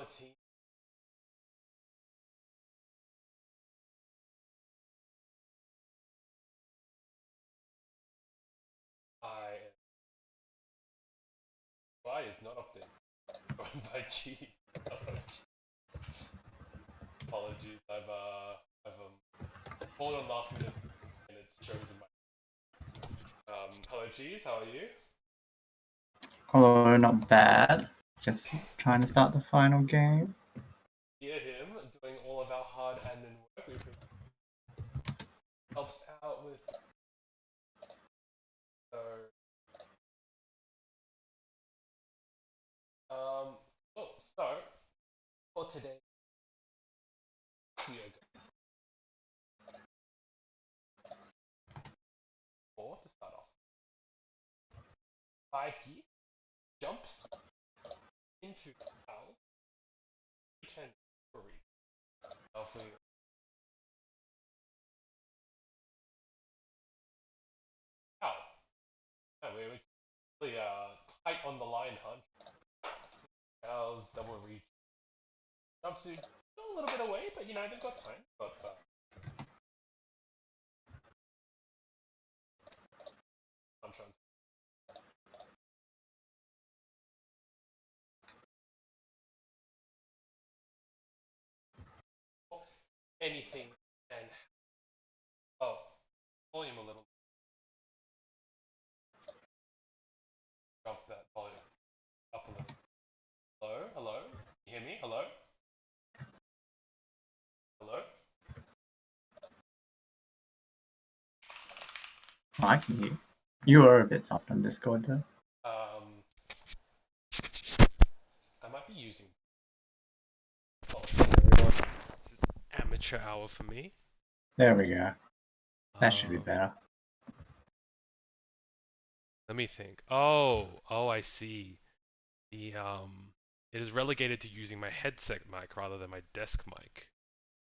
ARMA team. Why is not updated? Run by G. Apologies, I've called on last minute and it shows in my. Hello Cheese, how are you? Hello, not bad. Just trying to start the final game. Hear him doing all of our hard admin work. We helps out with so so for today we are going for to start off. 5 geese, jumps, into cows, return for reach. Now if we cow. No, we're really tight on the line, huh? Cows, double reach. Jumps are still a little bit away, but you know, they've got time. But Hanchans. Anything and volume a little. Drop that volume up a little. Hello, hello. You hear me? Hello, hello. Oh, I can hear you. You were a bit soft on Discord though. I might be using. Everyone. This is amateur hour for me. There we go. That should be better. Let me think. Oh, I see. The it is relegated to using my headset mic rather than my desk mic.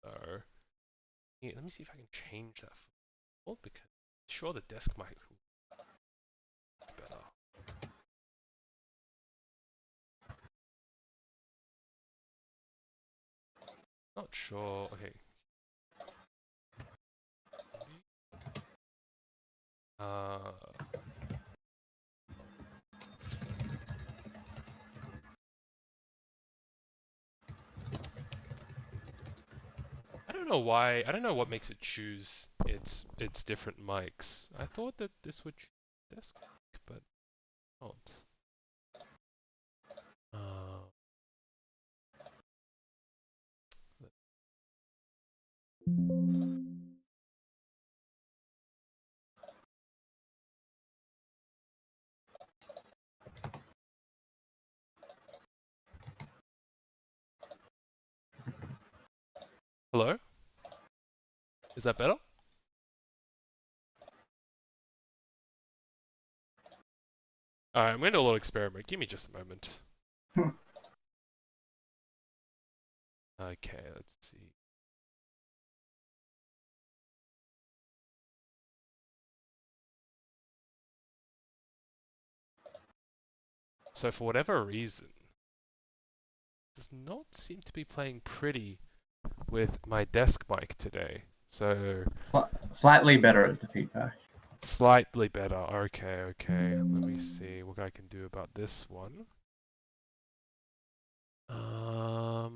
So, yeah, let me see if I can change that for because sure the desk mic will be better. Not sure. Okay. I don't know why. I don't know what makes it choose its different mics. I thought that this would choose desk mic, but not. Hello? Is that better? Alright, I'm going to do a little experiment. Give me just a moment. Okay, let's see. So for whatever reason, it does not seem to be playing pretty with my desk mic today. So Slightly better as the feedback. slightly better. Okay. Let me see what I can do about this one. I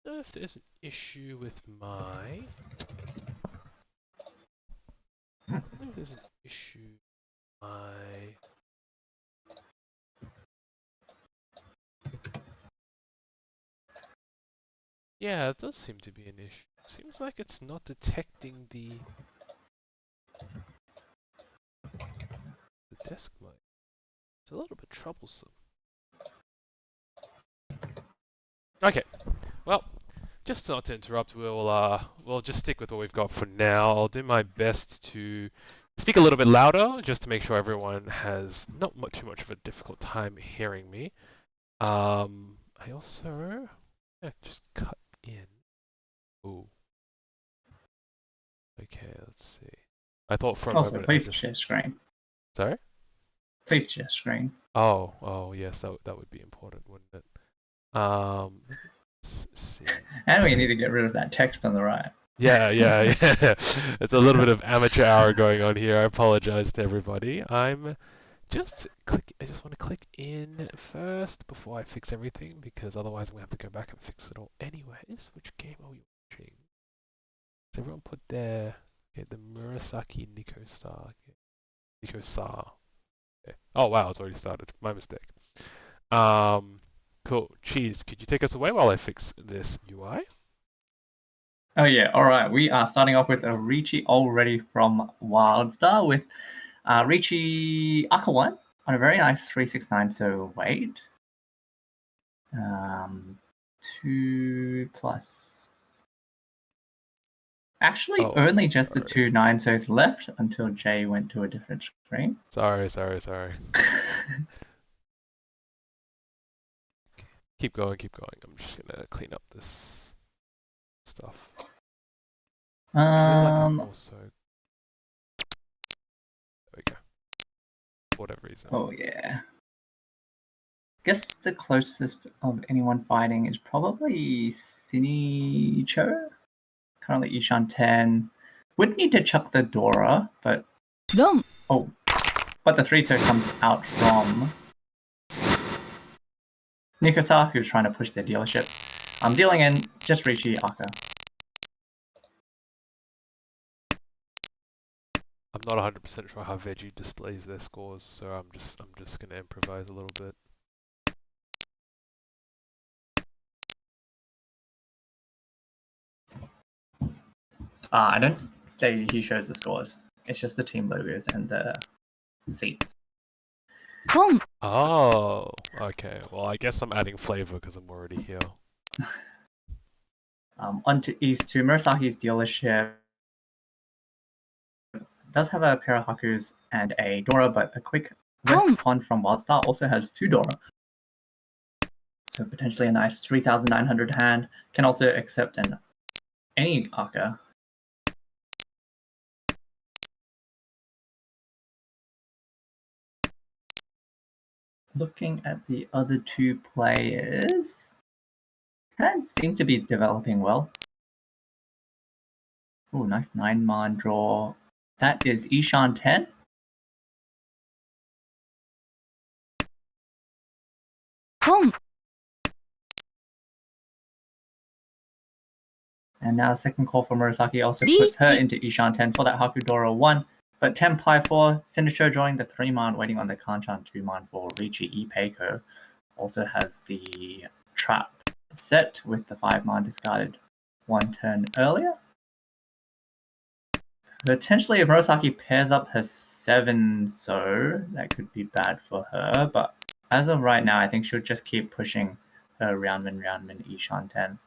don't know if there's an issue with my. I don't know if there's an issue with my. Yeah, it does seem to be an issue. Seems like it's not detecting the desk mic. It's a little bit troublesome. Okay, well, just not to interrupt, we'll just stick with what we've got for now. I'll do my best to speak a little bit louder, just to make sure everyone has not too much of a difficult time hearing me. I also just cut in. Ooh. Okay, let's see. I thought for a Also, moment I please just... share screen. Sorry? Please share screen. Oh, yes, that would be important, wouldn't it? Let's see. And we need to get rid of that text on the right. Yeah. It's a little bit of amateur hour going on here. I apologize to everybody. I just want to click in first before I fix everything, because otherwise I'm gonna have to go back and fix it all anyways. Which game are we watching? Does everyone put their... Okay, the Murasaki Niko-sa. Okay. Niko-sa. Okay. Oh wow, it's already started. My mistake. Cool. Cheese, could you take us away while I fix this UI? Oh yeah, alright. We are starting off with a Riichi already from Wildstar with Riichi Aka1 on a very nice 369, so wait. 2 plus. Actually, Oh, only just the sorry. 2 9 so it's left until Jay went to a different screen. Sorry. Keep going. I'm just gonna clean up this stuff. I feel like I'm also... There we go. For whatever reason. Oh yeah. Guess the closest of anyone fighting is probably Sinicho. Currently Ishan 10. Would need to chuck the Dora, but... Dom. Oh. But the 3-2 comes out from Nikosa, who's trying to push their dealership. I'm dealing in just Riichi Aka. I'm not 100% sure how Veggie displays their scores, so I'm just gonna improvise a little bit. I don't say he shows the scores. It's just the team logos and the seats. Home. Oh, okay. Well, I guess I'm adding flavor because I'm already here. On to East to Murasaki's dealership. Does have a pair of Hakus and a Dora, but a quick West Con from Wildstar also has 2 Dora. So potentially a nice 3,900 hand. Can also accept any Aka. Looking at the other 2 players, hands seem to be developing well. Oh, nice 9-man draw. That is Ishan 10. Home. And now second call for Murasaki also puts her into Ishan 10 for that Hakudora 1. But 10 ply 4, Sinicho drawing the 3-man, waiting on the Kanchan 2-man for Riichi Ipeiko. Also has the trap set with the 5-man discarded 1 turn earlier. Potentially if Murasaki pairs up her 7, so that could be bad for her. But as of right now, I think she'll just keep pushing her Roundman Ishan 10.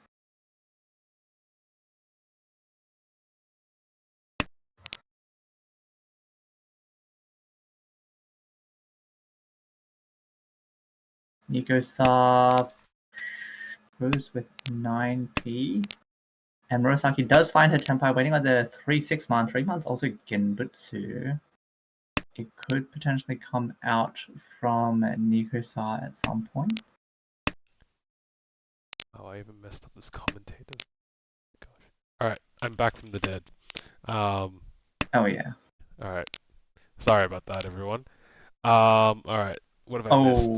Niko-sa goes with 9p. And Murasaki does find her Tenpai waiting on the 3-6-man. 3-man's also Genbutsu. It could potentially come out from Niko-sa at some point. Oh, I even messed up this commentator. Gosh. Alright, I'm back from the dead. Oh yeah. Alright. Sorry about that, everyone. Alright. What have I missed?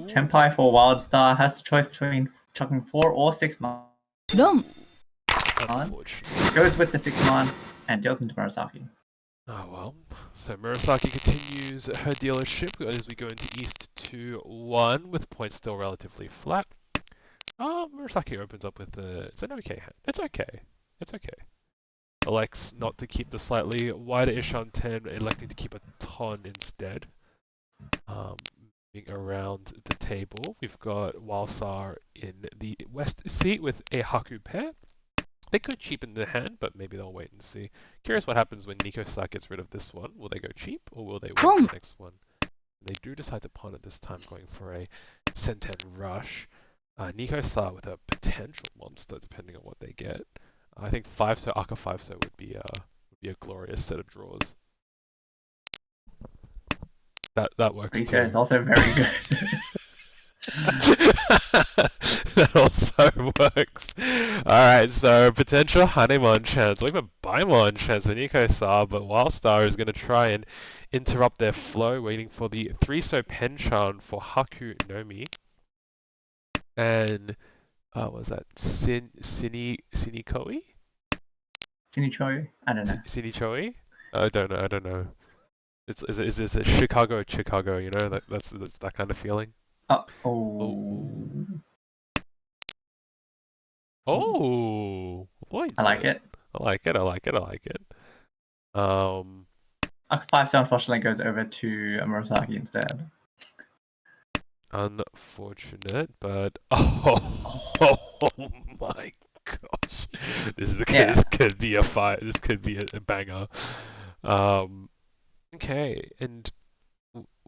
Tenpai for Wildstar has the choice between chucking 4 or 6-man. Dom. Unfortunately. Goes with the 6-man and deals into Murasaki. Oh well. So Murasaki continues her dealership as we go into East 2-1 with points still relatively flat. Murasaki opens up with it's an okay hand. It's okay. Elects not to keep the slightly wider Ishan 10, electing to keep a ton instead. Moving around the table, we've got Walsar in the west seat with a Haku pair. They could cheapen the hand, but maybe they'll wait and see. Curious what happens when Niko-sa gets rid of this one. Will they go cheap, or will they wait for the next one? They do decide to pawn at this time, going for a Senten rush. Niko-sa with a potential monster, depending on what they get. I think 5-so, Aka 5-so would be Be a glorious set of draws. That works Research too. is also very good. That also works. Alright, so potential Hanemon chance, or even Baimon chance for Nico Sa, but Wildstar is going to try and interrupt their flow, waiting for the 3-so Penchan for Haku Nomi. And, what was that? Sinikoi? Sinichoi? I don't know. Sinichoi? I don't know. Is it Chicago, you know? That's that kind of feeling. Oh. Oh, boy, I like it. I like it. Um, A 5-star unfortunately goes over to Murasaki instead. unfortunate, but oh my gosh, Yeah. this could be a fight. This could be a banger. Okay, and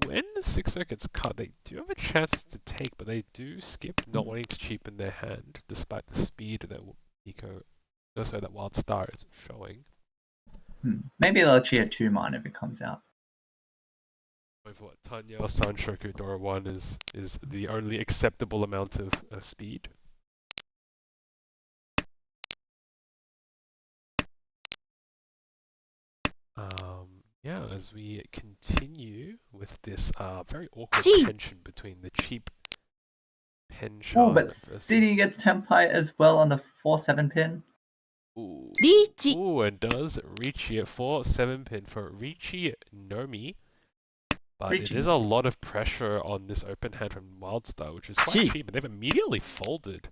when the 6-so gets cut, they do have a chance to take, but they do skip, not wanting to cheapen their hand, despite the speed that Nico, also that Wild Star is showing. Maybe they'll cheat a 2-mon if it comes out. With what Tanya Sanshoku Dora 1 is the only acceptable amount of speed. Yeah, as we continue with this very awkward tension between the cheap Penchan Oh, but versus... City gets Tempai as well on the 4-7 pin. Ooh. Riichi. Ooh, and does Riichi at 4-7 pin for Riichi Nomi. But it is a lot of pressure on this open hand from Wildstar, which is quite cheap, and they've immediately folded.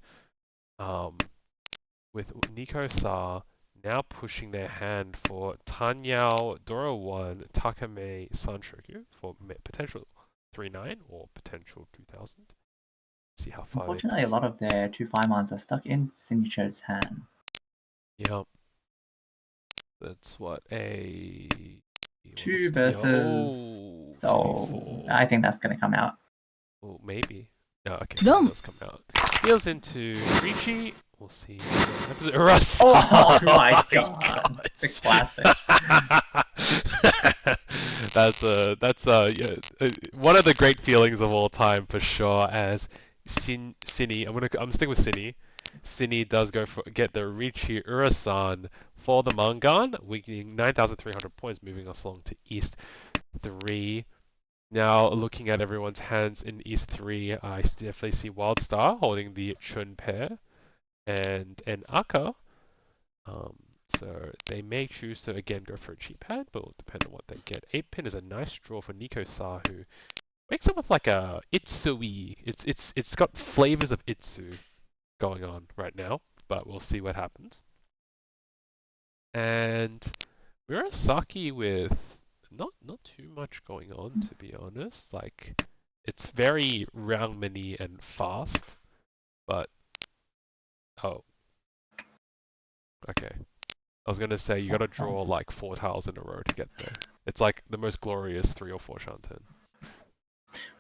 With Nico Sa now pushing their hand for Tanyao Dora 1 Takame Sanshoku for potential 3-9 or potential 2000. See how far Unfortunately, a lot of their 2-5-mons are stuck in Signature hand. Yeah. That's what a 2 versus... Oh, so 2v4. I think that's going to come out. Oh, maybe. No, okay, it does come out. Deals into Riichi. We'll see. Russ. Oh my god. The classic. That's yeah, one of the great feelings of all time for sure. As Cine, I'm sticking with Cine. Cine does get the Riichi Urasan for the Mangan, weakening 9,300 points, moving us along to East 3. Now, looking at everyone's hands in East 3, I definitely see Wildstar holding the Chun pair and an Aka. So they may choose to again go for a cheap hand, but it will depend on what they get. 8-pin is a nice draw for Nico Sa, who wakes up with like a Itsui. It's got flavors of Itsu going on right now, but we'll see what happens. And Murasaki with not too much going on, to be honest. Like, it's very round-many and fast, but oh, okay. I was gonna say you gotta draw like 4 tiles in a row to get there. It's like the most glorious 3 or 4 Shanten.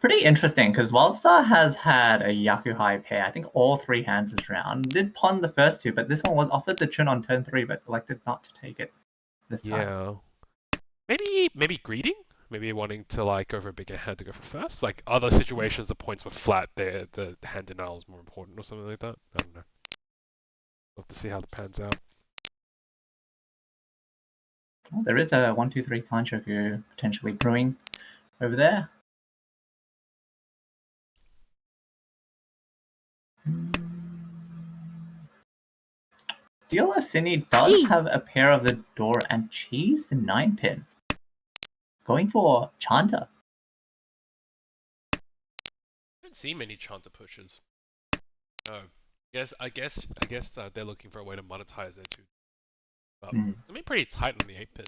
Pretty interesting, because Wildstar has had a Yakuhai pair, I think all 3 hands this round. Did pawn the first 2, but this one was offered the Chun on turn 3, but elected not to take it this time. Yeah. Maybe greeting? Maybe wanting to like go for a bigger hand to go for first? Like other situations the points were flat there, the hand denial is more important or something like that? I don't know. We'll have to see how it pans out. Well, there is a 1-2-3 Kanshoku potentially brewing over there. Dealer Cine does have a pair of the door and cheese the 9-pin. Going for Chanta. I don't see many Chanta pushes. No. I guess they're looking for a way to monetize their 2. But I mean pretty tight on the 8-pin.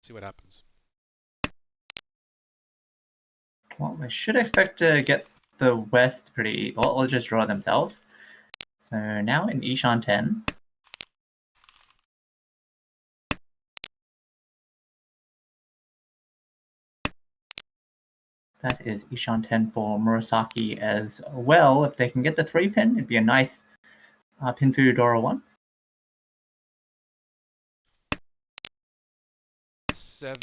See what happens. Well, they should expect to get the West pretty... Well, or just draw themselves. So now in Ishan 10. That is Ishan 10 for Murasaki as well. If they can get the 3-pin, it'd be a nice Pinfu Dora 1. 7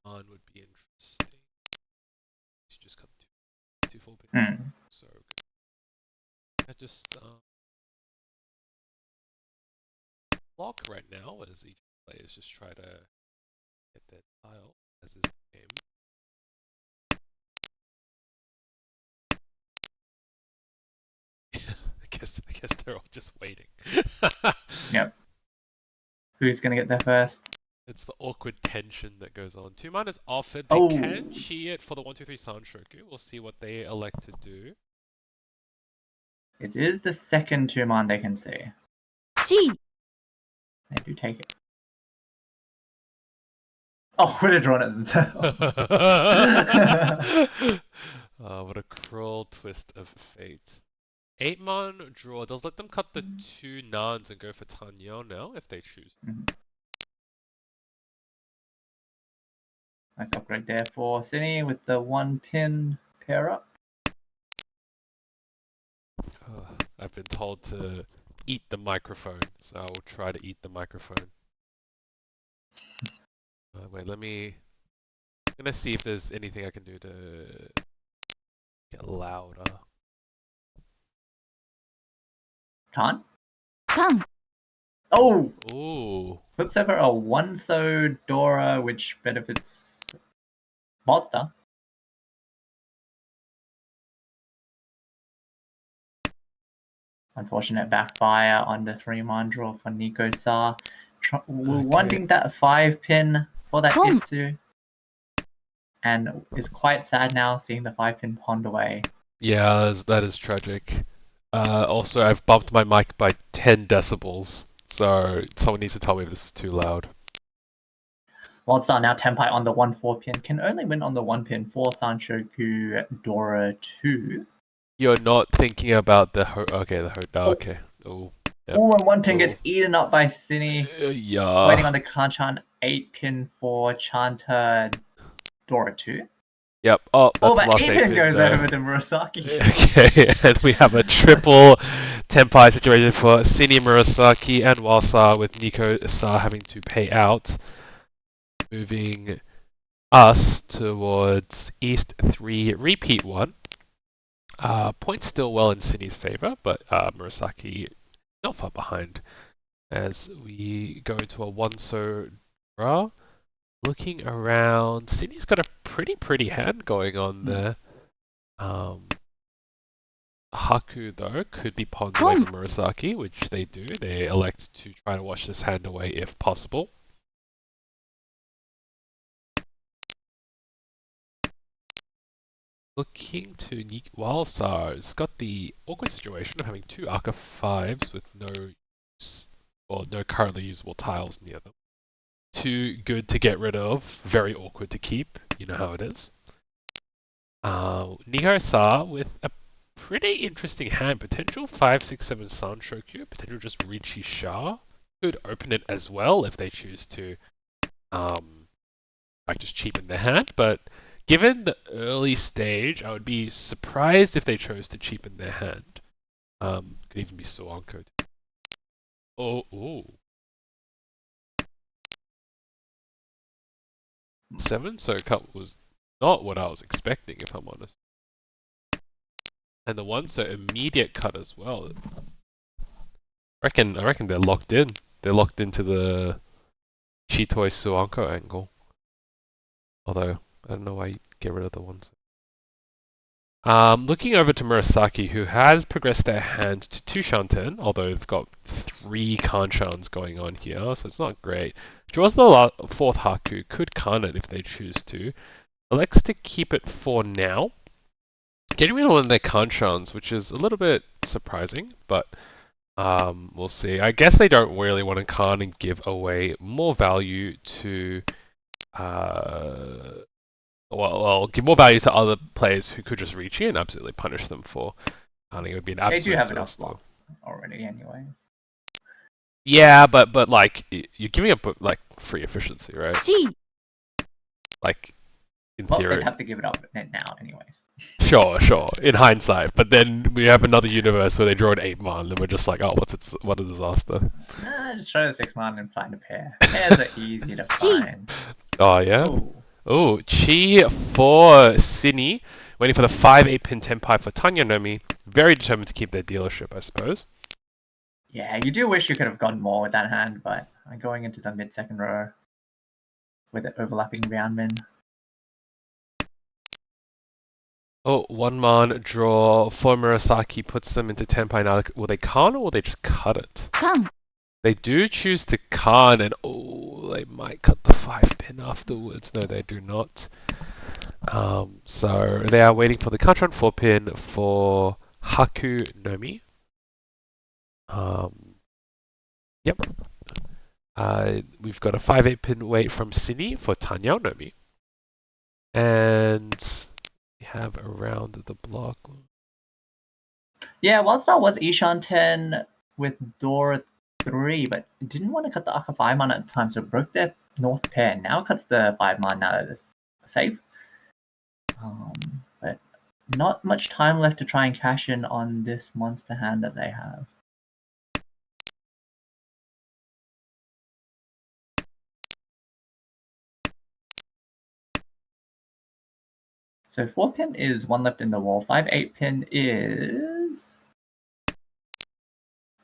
man would be interesting. You just cut two full pin. Hmm. So good. I just block right now as each players just try to get their tile as is the game. I guess they're all just waiting. Yep. Who's gonna get there first? It's the awkward tension that goes on. 2 man is offered. They Oh. can cheat it for the 1-2-3 Sanshoku. We'll see what they elect to do. It is the second 2-man they can see. Chi. They do take it. Oh, would have drawn it themselves. What a cruel twist of fate. 8 man draw does let them cut the 2 nans and go for Tanyo now if they choose. Nice upgrade there for Cine with the 1 pin pair up. I've been told to eat the microphone, so I will try to eat the microphone. Wait, I'm gonna see if there's anything I can do to get louder. Khan? Kan. Oh! Ooh. Flips over a 1-so Dora, which benefits Monster. Unfortunate backfire on the 3-man draw for Nico Sa. Wanting that 5 pin for that Boom. Itsu. And is quite sad now seeing the 5 pin pond away. Yeah, that is tragic. Also, I've bumped my mic by 10 decibels, so someone needs to tell me if this is too loud. Monster now Tenpai on the 1-4 pin. Can only win on the 1 pin for Sanshoku Dora 2. You're not thinking about the okay. Oh. Yep. Oh, and 1 pin Ooh. gets eaten up by Cine. Yeah. Waiting on the Kanchan 8 pin for Chanta Dora 2. Yep. Oh, that's Oh, the but last 8 8 pin pin goes there. over to Murasaki. Okay, and we have a triple Tenpai situation for Sini Murasaki and Walsa with Nico Sa having to pay out. Moving us towards East 3 repeat 1. Points still well in Sini's favor, but Murasaki not far behind as we go into a 1-so draw. Looking around, Sydney's got a pretty hand going on there. Haku, though, could be pawned away from Murasaki, which they do. They elect to try to wash this hand away if possible. Looking to Walsar's got the awkward situation of having 2 Aka 5s with no use, or no currently usable tiles near them. Too good to get rid of, very awkward to keep, you know how it is. Niho Sa with a pretty interesting hand, potential 5-6-7 Sanshoku, potential just Riichi Sha. Could open it as well if they choose to like just cheapen their hand, but given the early stage, I would be surprised if they chose to cheapen their hand. Could even be Suanko. Oh. 7, so cut was not what I was expecting, if I'm honest. And the 1, so immediate cut as well. I reckon they're locked in. They're locked into the Chitoi Suanko angle. Although, I don't know why you get rid of the 1. Looking over to Murasaki, who has progressed their hand to 2 Shanten, although they've got 3 Kanchans going on here, so it's not great. Draws the 4th Haku, could can it if they choose to. Elects to keep it for now. Getting rid of one of their Kanchans, which is a little bit surprising, but we'll see. I guess they don't really want to can and give away more value to give more value to other players who could just reach in and absolutely punish them for canning. It would be an absolute They do have enough disaster. blocks already anyway. Yeah, but like you're giving up like free efficiency, right? Chi. Like in Well, theory. they'd have to give it up now anyways. Sure, sure. In hindsight, but then we have another universe where they draw an 8-man, and we're just like, oh, what a disaster. Nah, just try the 6-man and find a pair. Pairs are easy to Gee. find. Oh yeah. Oh. Oh, Chi for Sydney, waiting for the 5-8 pin Tenpai for Tanya Nomi. Very determined to keep their dealership, I suppose. Yeah, you do wish you could have gotten more with that hand, but I'm going into the mid-second row with the overlapping roundman. Oh, 1-man draw for Murasaki puts them into Tenpai now. Will they con or will they just cut it? Come. They do choose to con, and oh, they might cut the 5-pin afterwards. No, they do not. So they are waiting for the Kantron 4-pin for Haku Nomi. Yep. We've got a 5-8 pin wait from Sydney for Tanya Nomi. And we have around the block. Yeah, Wildstar was Ishan 10 with Dora 3, but didn't want to cut the Aka 5-man at the time, so broke their north pair. Now cuts the 5-man now that it's safe. But not much time left to try and cash in on this monster hand that they have. So 4-pin is 1 left in the wall. 5-8 pin is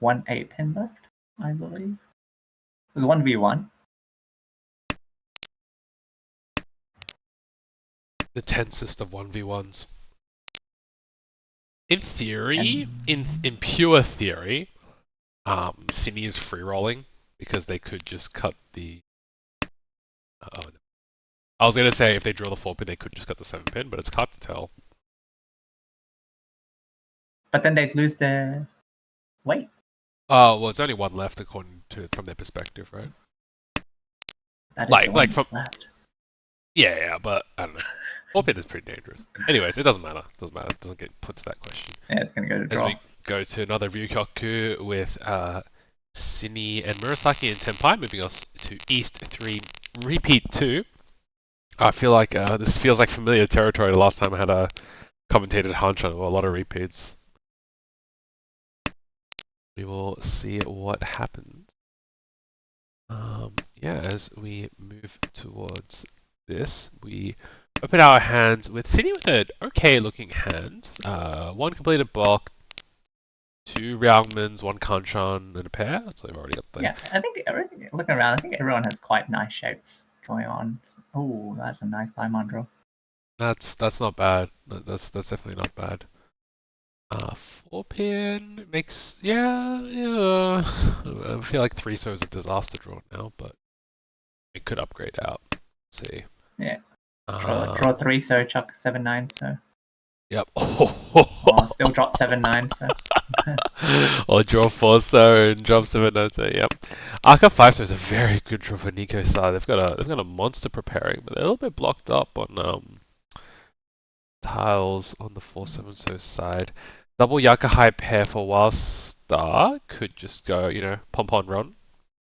1 8-pin left, I believe. It was 1v1. The tensest of 1v1s. In theory, in pure theory, Sydney is free rolling because they could just cut the. I was gonna say if they draw the 4-pin, they could just cut the 7-pin, but it's hard to tell. But then they'd lose their weight. Well, it's only one left according to from their perspective, right? That is Like- the one like that's from- left. Yeah, but I don't know. 4-pin is pretty dangerous. Anyways, it doesn't matter. Doesn't matter. It doesn't get put to that question. Yeah, it's gonna go to As draw. we go to another Ryukyoku with Sydney and Murasaki and Tenpai, moving us to East 3, repeat 2. I feel like this feels like familiar territory. The last time I had a commentated Hanchan, or a lot of repeats. We will see what happens. Yeah, as we move towards this, we open our hands with Sydney with an okay looking hand. 1 completed block, 2 Ryangmans, 1 Kanchan, and a pair. So we've already got the. Yeah, I think everything. Looking around, I think everyone has quite nice shapes going on. Oh, that's a nice 5-man draw. That's not bad. That's definitely not bad. 4-pin makes yeah. I feel like 3 so is a disaster draw now, but it could upgrade out. Let's see. Yeah. Draw 3, so chuck 7-9, so. Yep. Oh, still drop 7-9, so. Or draw 4 so and drop 7 so yep. Arca 5 so is a very good draw for Nico's side. They've got a monster preparing, but they're a little bit blocked up on tiles on the 4-7 so side. Double Yakahai pair for Wildstar could just go, pump on run.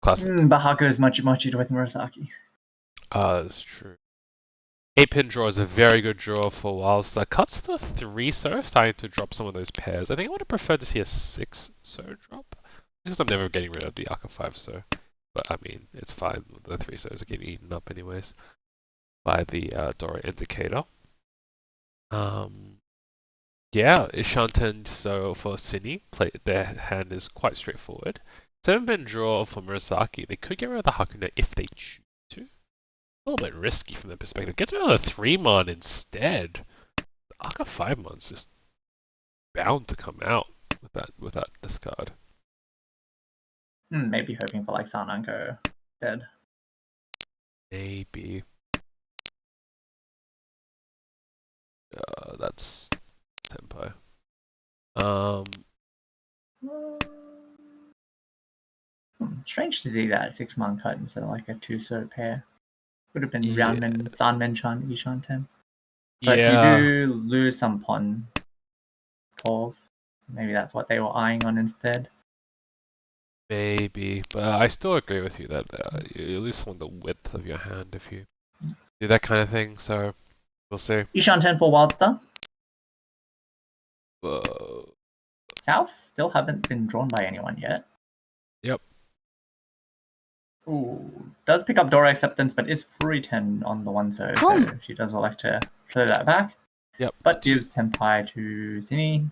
Classic. But Haku is much with Murasaki. That's true. 8-pin draw is a very good draw for Wildstar. Cuts the 3 so, starting to drop some of those pairs. I think I would have preferred to see a 6 so drop. Because I'm never getting rid of the Aka 5 so. But I mean, it's fine. The 3 so's are getting eaten up anyways by the Dora indicator. Yeah, Ishanten so for Sydney. Their hand is quite straightforward. 7-pin draw for Murasaki. They could get rid of the Hakuna if they choose to. A little bit risky from their perspective. Get rid of the 3-man instead. The Aka 5-man's just bound to come out with that discard. Maybe hoping for like Sananko instead. Maybe. That's tempo. Strange to do that 6-man cut instead of like a 2-so pair. Would have been Yeah. Roundman, Sanmen Chan, Ishan 10. But Yeah. you do lose some pawn calls. Maybe that's what they were eyeing on instead. Maybe, but I still agree with you that you lose some of the width of your hand if you do that kind of thing. So we'll see. Ishan 10 for Wildstar. South still haven't been drawn by anyone yet. Yep. Ooh, does pick up Dora Acceptance, but is free 10 on the one so she does elect to throw that back. Yep. But gives Tenpai to Cine.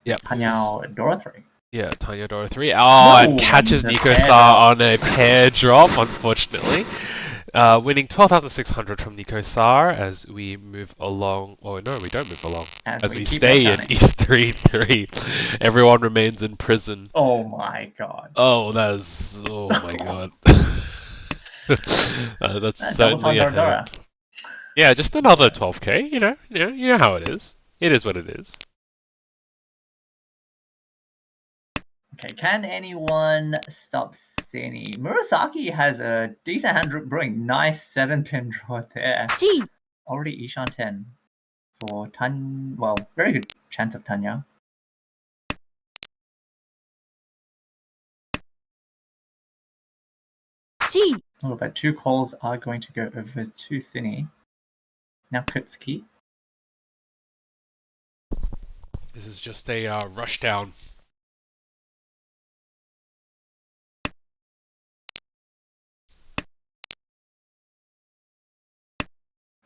Yep. Tanyao Dora 3. Yeah, Tanya Dora 3. Oh, and catches and the Nico pair Sar drop. on a pair drop, unfortunately. Winning 12,600 from Nico Sar as we move along. Oh, no, we don't move along. As we keep stay in outcounting. East 3-3. Everyone remains in prison. Oh my god. Oh, that is. Oh my god. That's Double certainly time Dora. Yeah, just another 12k. You know how it is. It is what it is. Okay, can anyone stop Sini? Murasaki has a decent hand brewing. Nice 7-pin draw there. G. Already Ishan 10 for very good chance of Tanya. G. Oh, but 2 calls are going to go over to Sini. Now Kutsuki. This is just a rush down.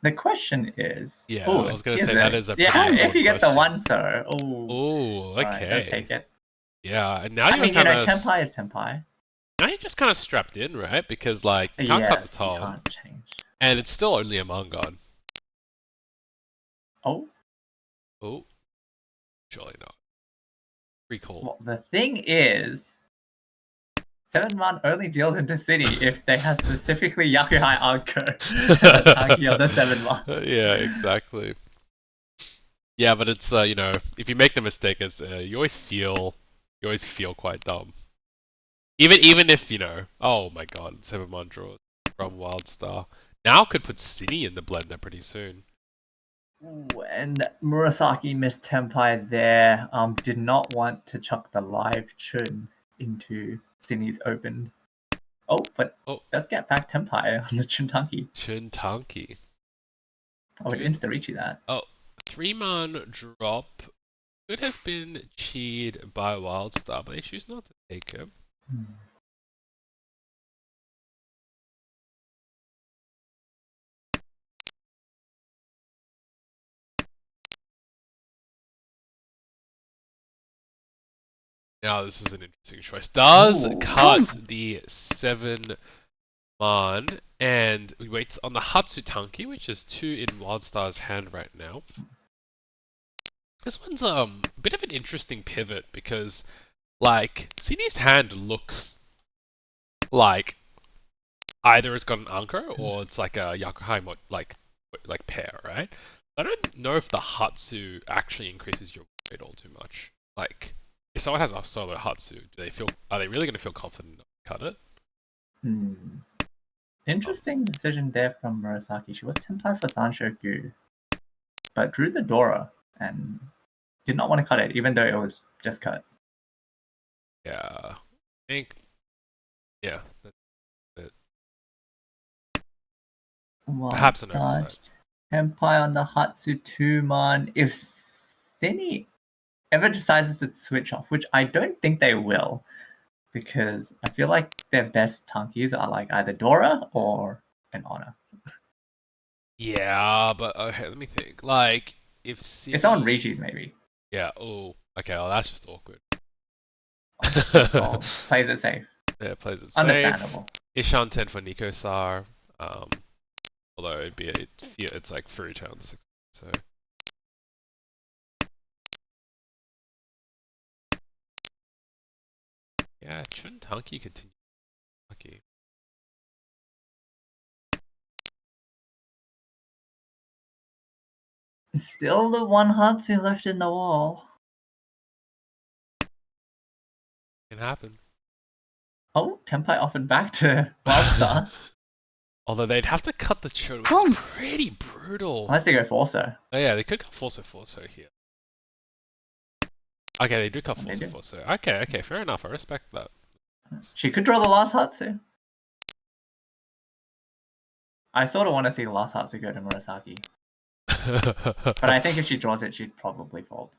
The question is... Yeah, I was going to say that is a pretty if important you get the question. 1 so... Oh, okay. Alright, let's take it. Yeah, and now I you're mean, kind of... Tenpai is Tenpai. Now you're just kind of strapped in, right? Because, like, you can't cut the You top. can't change. And it's still only a Mongon. Oh? Oh. Surely not. Recall. Well, the thing is... 7-man only deals into City if they have specifically Yakuhai Anko Taki on the 7-man. Yeah, exactly. Yeah, but it's if you make the mistake, you always feel quite dumb. Even if oh my god, 7-man draws from Wildstar. Now could put City in the blender pretty soon. Ooh, and Murasaki missed Tenpai there. Did not want to chuck the live Chun into City's open. Oh, but let's get back Tenpai on the Chuntanki. Chuntanki. Oh, it insta-Riichi that. Oh, 3-man drop could have been cheated by Wildstar, but they choose not to take it. Now this is an interesting choice. Does cut the 7-man and waits on the Hatsutanki, which is 2 in Wildstar's hand right now. This one's a bit of an interesting pivot because, like, Sini's hand looks like either it's got an anchor or it's like a Yakuhai like pair, right? I don't know if the Hatsu actually increases your weight all too much. Like, if someone has a solo Hatsu, are they really going to feel confident enough to cut it? Interesting decision there from Murasaki. She was Tenpai for Sanshoku, but drew the Dora and did not want to cut it, even though it was just cut. Yeah, I think. Yeah, that's it. Perhaps an oversight. Tenpai on the Hatsu 2-man. If Sini ever decides to switch off, which I don't think they will, because I feel like their best Tankis are like either Dora or an Honor. Yeah, but okay, let me think. Like, if Cini... It's on Riichi's maybe. Yeah, oh, okay, well that's just awkward. Plays it safe. Yeah, plays it safe. Understandable. Ishan 10 for Nico Sar. Although it's like free turn on the 6th, so... Yeah, Chuntanki continue. Lucky. Still the one Hatsu left in the wall. Can happen. Oh, Tenpai offered back to Wildstar. Although they'd have to cut the Chun, which is pretty brutal. Unless they go Forso. Oh yeah, they could cut Forso here. Okay, they do cut Forso. Okay, fair enough. I respect that. She could draw the last Hatsu. I sort of want to see the last Hatsu go to Murasaki. But I think if she draws it, she'd probably fold.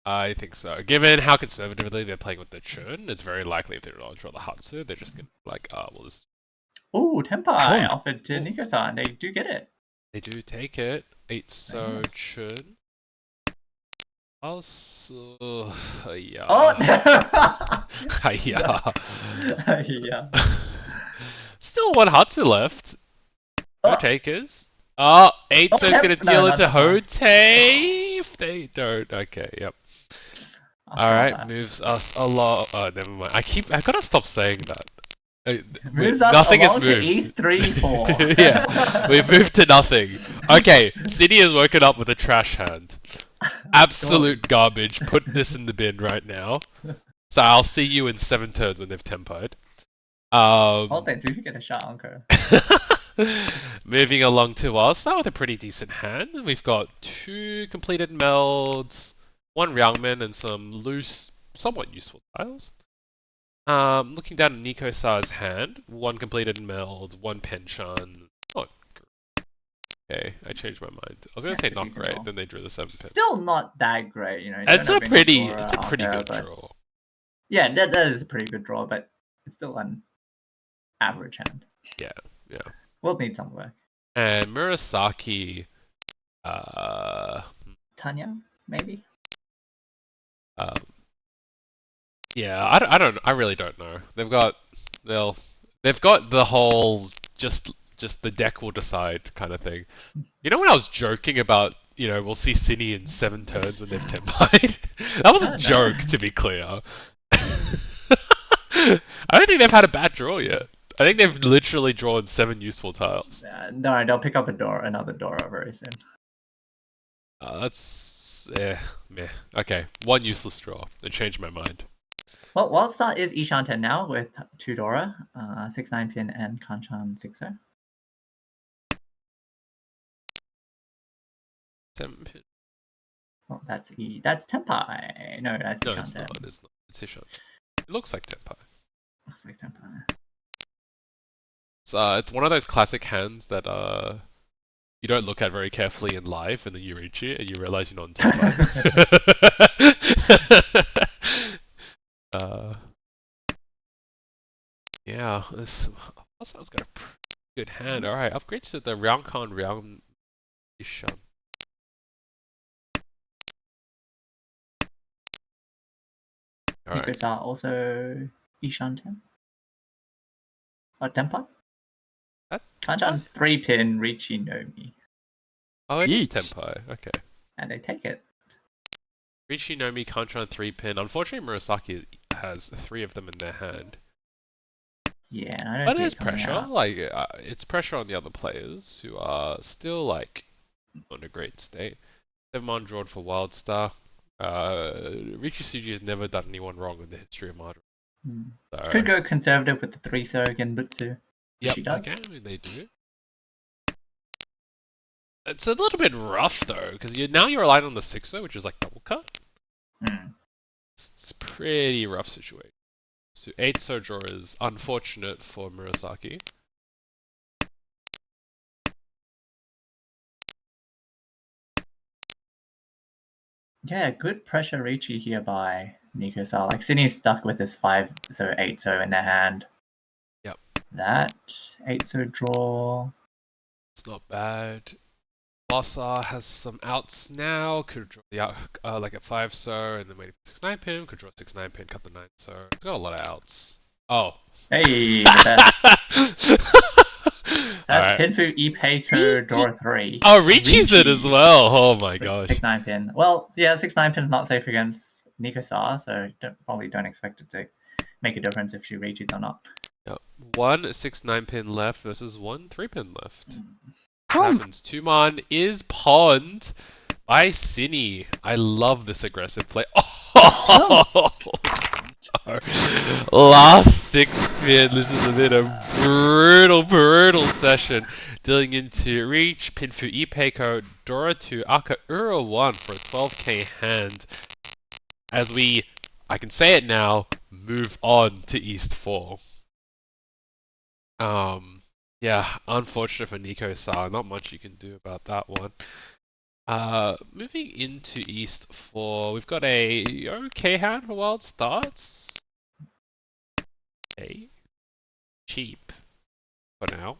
I think so. Given how conservatively they're playing with the churn, it's very likely if they don't draw the Hatsu, they're just gonna like, well, this. Ooh, Tenpai offered to Nico-san. They do get it. They do take it. 8 so Yes. churn. Also, yeah. Oh! Yeah. Yeah. Still one Hatsu left. No Oh. takers. Oh, 8 so is yep. gonna No, deal not into that one. Hote. If they don't. Okay, yep. I feel Alright, that. moves us along. Oh, never mind. I gotta stop saying that. Moves us Nothing is along to moved. E3, 4. Yeah, we've moved to nothing. Okay, City has woken up with a trash hand. Absolute garbage. Put this in the bin right now. So I'll see you in 7 turns when they've tempoed. Oh, they do get a shot, Uncle. Moving along to us, start with a pretty decent hand. We've got 2 completed melds, 1 Ryangman, and some loose, somewhat useful tiles. Looking down at Nico-Sa's hand, 1 completed meld, 1 Penchan. Not great. Okay, I changed my mind. I was gonna say not great, roll. then they drew the 7 pin. Still not that great, you know. It's a pretty good but... draw. Yeah, that is a pretty good draw, but it's still an average hand. Yeah. We'll need some work. And Murasaki, Tanya, maybe? yeah, I really don't know. They've got the whole just the deck will decide kind of thing. You know when I was joking about, we'll see Cine in 7 turns when they've tempied? That was a joke, to be clear. I don't think they've had a bad draw yet. I think they've literally drawn 7 useful tiles. No, they'll pick up another Dora very soon. That's meh. Okay, 1 useless draw. It changed my mind. Well, wild start is Ishanten now with 2 Dora, 6-9 pin and Kanchan 6-0. 7 pin. Well, that's Tenpai. No, that's No, Ishanten. it's not. It's not. It's Ishanten. It looks like Tenpai. Looks like Tenpai. It's one of those classic hands that you don't look at very carefully in live, and then you reach it and you realize you're not in Tenpai. Yeah, this sounds got a good hand. All right, upgrades to the Ryang Ishan. All right. Secrets are also Ishanten. Or Tenpai? Kanchan 3 pin Riichi Nomi. Oh, it is Tenpai. Okay. And they take it. Riichi Nomi, Kanchan 3 pin. Unfortunately, Murasaki has 3 of them in their hand. Yeah, I don't But see it is it coming pressure. out. Like, it's pressure on the other players who are still like not in a great state. 7-mon drawn for Wildstar. Riichi Suji has never done anyone wrong in the history of Mahjong. So, Could go conservative with the 3 Genbutsu. yep, She does. okay, they do. It's a little bit rough though, because now you're relying on the 6-0, which is like double cut. It's a pretty rough situation. So 8-0 draw is unfortunate for Murasaki. Yeah, good pressure Riichi here by Nico-san. Like, Sydney's stuck with this 8-0 in their hand. Yep. That 8-0 draw. It's not bad. Bossa has some outs now. Could draw the out like a 5-0 and then wait for 6-9 pin. Could draw 6-9 pin, cut the 9-0. It's got a lot of outs. Oh. Hey, the best. That's Alright. Pinfu Ipeiko draw 3. Oh, Riichi's it as well. Oh my gosh. 6-9 pin. Well, yeah, 6-9 pin's not safe against Nico-san, so probably don't expect it to make a difference if she reaches or not. Yep. 1 6-9 pin left versus 1 3 pin left. What happens? 2-mon is pawned by Cine. I love this aggressive play. Oh! Last 6 pin. This has been a brutal session. Dealing into Reach, Pinfu Ipeiko, Dora 2, Aka Ura 1 for a 12k hand. As I can say it now, move on to East 4. Yeah, unfortunate for Nico-san. Not much you can do about that one. Moving into East 4, we've got a okay hand for wild starts. Okay, cheap for now.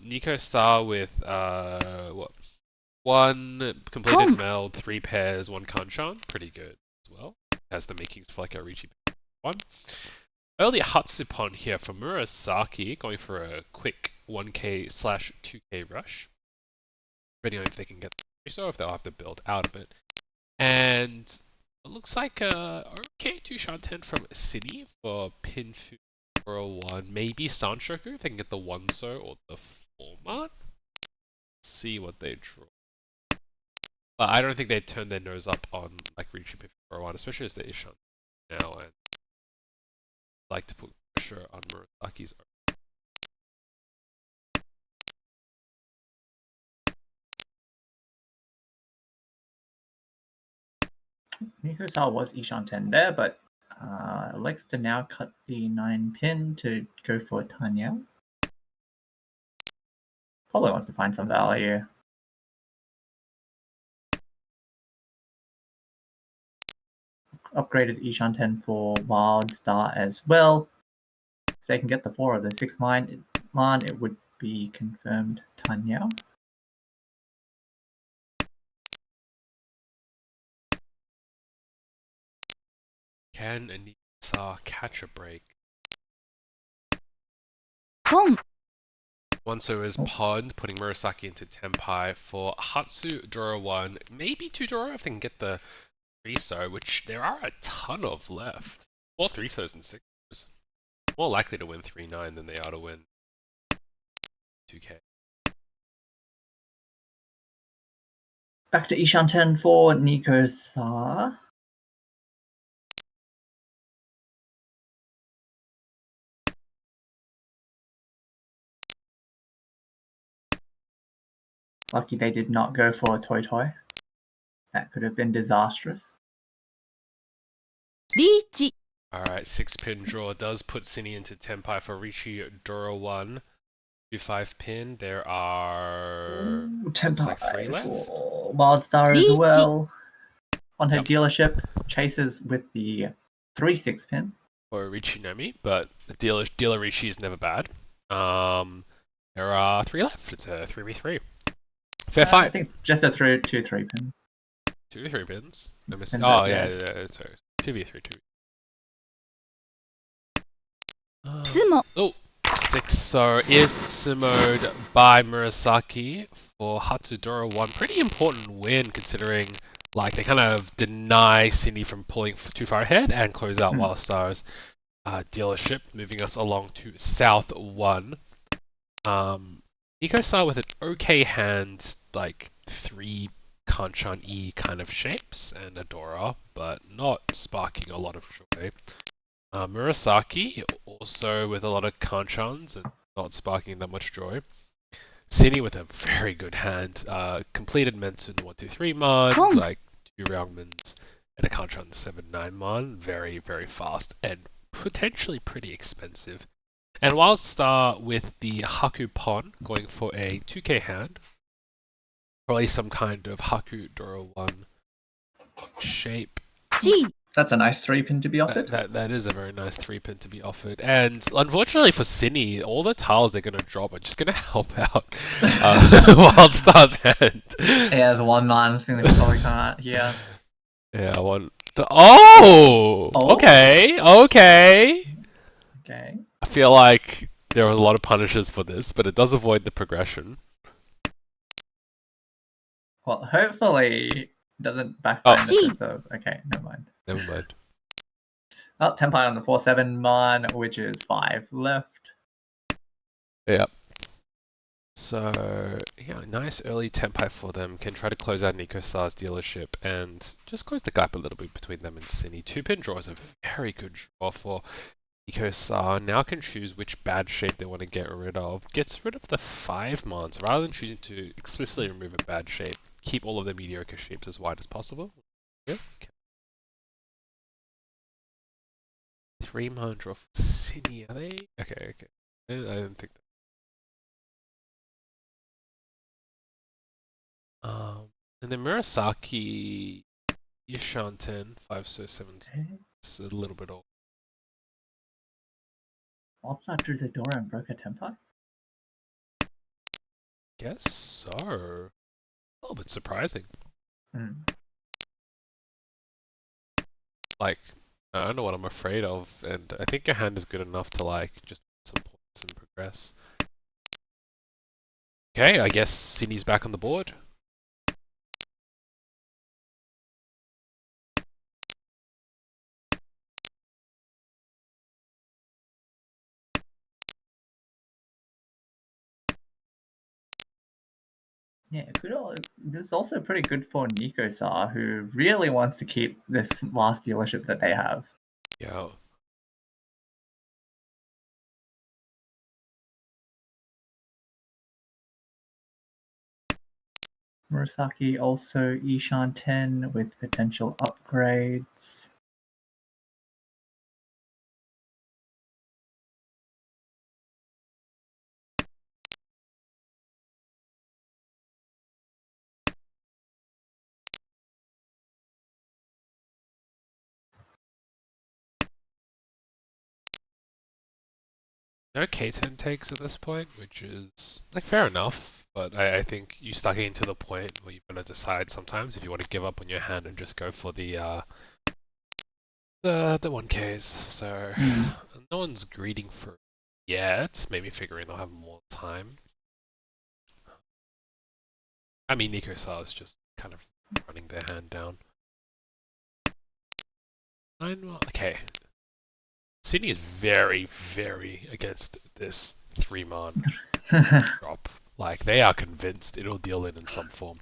Nico Star with what? One completed Home. meld, 3 pairs, 1 Kanchan. Pretty good as well. Has the makings for like a Riichi one. Early Hatsupon here for Murasaki, going for a quick 1k/2k rush. Depending on if they can get the so if they'll have to build out of it. And it looks like okay 2 Shanten from City for pin 401. Maybe Sanshoku if they can get the 1-so or the format. See what they draw. But I don't think they'd turn their nose up on like Riichi pin 401, especially as the Ishan now, and like to put pressure on Murasaki's. Nico was Ishan 10 there, but elects to now cut the 9 pin to go for Tanya. Probably wants to find some value. Upgraded Ishan 10 for Wild Star as well. If they can get the 4 of the 6 man, it would be confirmed Tanya. Can Anissa catch a break? Home. 1-so is pawned, putting Murasaki into Tenpai for Hatsu Dora 1, maybe 2 Dora if they can get the 3-so, which there are a ton of left. 4 3-sos and 6-sos. More likely to win 3-9 than they are to win 2k. Back to Ishan 10 for Nico Sa. Lucky they did not go for a Toy Toy. That could have been disastrous. Riichi. Alright, 6-pin draw does put Cine into Tenpai for Riichi Dora 1. 2-5 pin, there are... Tenpai like 3 left. for Wild Star as Riichi. well. On her Yep. dealership, chases with the 3/6 pin. For Riichi Nomi, but the dealer Riichi is never bad. There are 3 left. It's a 3v3. Fair I fight. think just a 2/3 pin. 2v3 pins. I missed. Pins Oh up, yeah, yeah. yeah, sorry. 2v3. Sumo. Oh, 6-so is summoed by Murasaki for Hatsudora 1. Pretty important win considering like they kind of deny Cindy from pulling too far ahead and close out Wild Stars dealership, moving us along to South 1. Nico Star with an okay hand, like 3 Kanchan-y kind of shapes and Adora, but not sparking a lot of joy. Murasaki also with a lot of Kanchans and not sparking that much joy. Cine with a very good hand, completed Mensun 1-2-3 mon, like 2 Ryongmans and a Kanchan 7-9 mon, very, very fast and potentially pretty expensive. And Wild Star with the Haku Pon going for a 2k hand, probably some kind of Haku Dora 1 shape. G. That's a nice 3-pin to be offered. That is a very nice 3-pin to be offered. And unfortunately for Cine, all the tiles they're going to drop are just going to help out Wild Star's hand. Yeah, there's 1 man thing that probably can't. Yeah. Yeah, one. Oh! Okay, okay. Okay. I feel like there are a lot of punishes for this, but it does avoid the progression. Well, hopefully it doesn't backfire in the sense of... Okay, never mind. Never mind. Oh, Tenpai on the 4/7 mon, which is 5 left. Yep. So, yeah, nice early Tenpai for them. Can try to close out Nico Star's dealership and just close the gap a little bit between them and Cine. 2-pin draw is a very good draw for Nico Star. Now can choose which bad shape they want to get rid of. Gets rid of the 5 mons rather than choosing to explicitly remove a bad shape. Keep all of the mediocre shapes as wide as possible. Yeah. 3 mon draw for Cine, are they? Okay. I didn't think that. And then Murasaki, Ishan 10, 5 so 17. It's a little bit old. All-Star drew the Dora and broke a tempo? Guess so. A little bit surprising. Like, I don't know what I'm afraid of, and I think your hand is good enough to like just some points and progress. Okay, I guess Sydney's back on the board. Yeah, this is also pretty good for Nico-Sa, who really wants to keep this last dealership that they have. Yeah. Murasaki also Ishan 10 with potential upgrades. No K10 takes at this point, which is like fair enough, but I think you start getting to the point where you're gonna decide sometimes if you want to give up on your hand and just go for the 1Ks. So no one's greeting for it yet. Maybe figuring they'll have more time. I mean, Nico-Sa is just kind of running their hand down. Okay. Sydney is very, very against this 3-man drop. Like, they are convinced it'll deal in some form.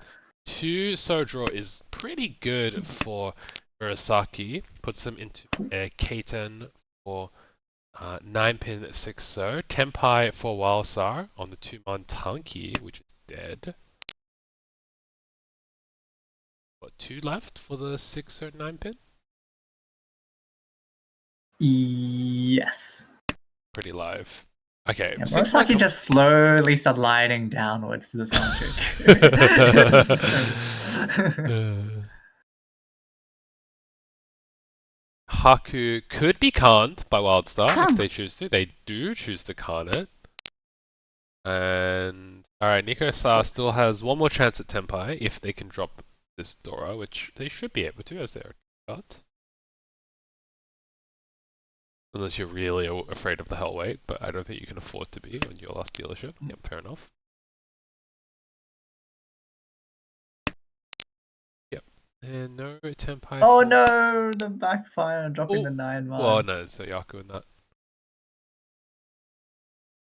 2 so draw is pretty good for Murasaki. Puts them into a K10 for 9-pin 6 so. Tenpai for Walsar on the 2-man Tanki, which is dead. What, 2 left for the 6 so 9-pin? Yes. Pretty live. Okay, Yeah, 6 Murasaki just slowly sliding downwards to the soundtrack. Haku could be canned by Wildstar if they choose to. They do choose to can it. And alright, Nico-Sa still has one more chance at Tenpai if they can drop this Dora, which they should be able to as they're cut. Unless you're really afraid of the hell weight, but I don't think you can afford to be on your last dealership. Yep, fair enough. Yep. And no Tenpai. Oh no, the backfire dropping the 9-man. Well, no, it's Yaku in that.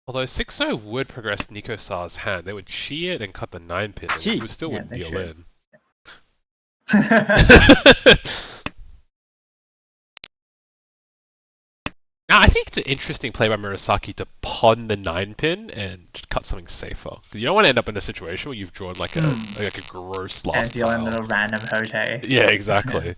Although 6-0 would progress Nico-Sa's hand. They would chi it and cut the 9-pin, and we still wouldn't deal in. Now, I think it's an interesting play by Murasaki to pawn the 9-pin and cut something safer. You don't want to end up in a situation where you've drawn like a gross loss. And deal into a random Hote. Yeah, exactly.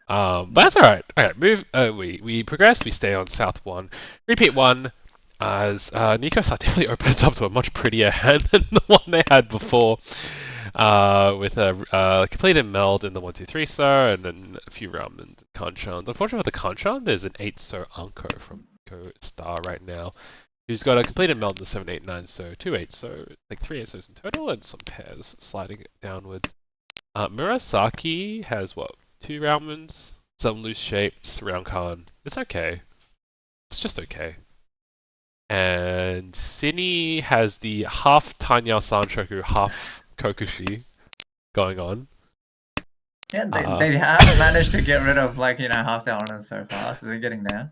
But that's alright. Alright, move. We progress. We stay on South 1. Repeat 1. As Nico-Sa definitely opens up to a much prettier hand than the one they had before. With a completed meld in the 1-2-3 so, and then a few Ramens and Hanchans. Unfortunately for the Hanchan, there's an 8 so Anko from Nico Star right now, who's got a completed meld in the 7-8-9 so, 2 8 so, like 3 8 so's in total, and some pairs sliding downwards. Murasaki has what? 2 Ramens, some loose shaped round Khan. It's okay. It's just okay. And Sydney has the half Tanya Sanchoku, half Kokushi going on. Yeah, they have managed to get rid of half their honors so far, so they're getting there.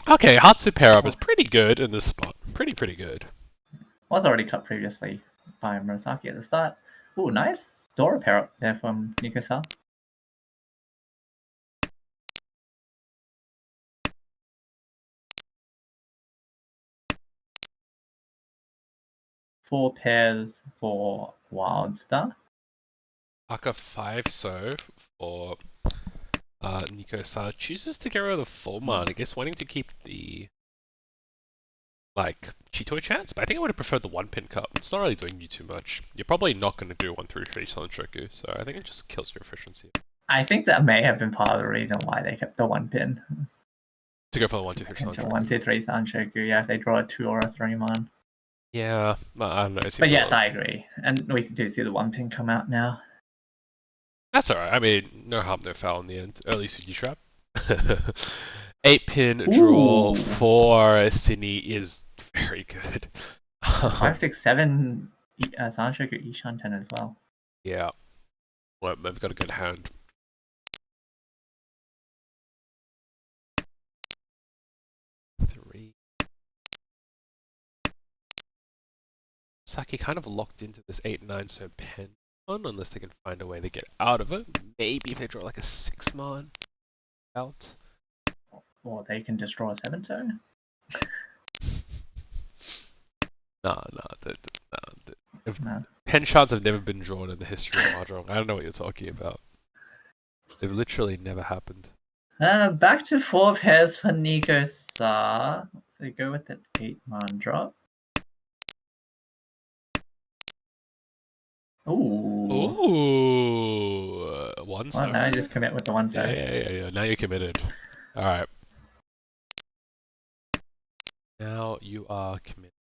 Okay, Hatsu pair up is pretty good in this spot. Pretty good. Was already cut previously by Murasaki at the start. Ooh, nice Dora pair up there from Nico-Sa. Four pairs for Wildstar. Aka 5 so for Nico-Sa chooses to get rid of the full man, I guess wanting to keep the like Chitoi chance, but I think I would have preferred the 1-pin cup. It's not really doing you too much. You're probably not going to do 1-3-3 Sanshoku, so I think it just kills your efficiency. I think that may have been part of the reason why they kept the 1-pin. To go for the 1-2-3 Potential Sanshoku. 1-2-3 Sanshoku, yeah, if they draw a 2 or a 3-man. Yeah, I don't know. But yes, I agree. And we do see the 1-pin come out now. That's alright. I mean, no harm, no foul in the end. Early Suki trap. 8-pin draw Ooh. for Sydney is very good. 5, 6, 7 Sanshoku Ishan 10 as well. Yeah. Well, they've got a good hand. Three. Saki kind of locked into this 8-9 so pen on unless they can find a way to get out of it. Maybe if they draw like a 6-man out. Or they can just draw a 7 so. No. No. Pen shots have never been drawn in the history of Mahjong. I don't know what you're talking about. They've literally never happened. Back to 4 pairs for Nico Sa. So go with that 8-man drop. Ooh. Ooh. One Well, now you just commit with the 1 so. Yeah. Now you're committed. Alright. Now you are committed.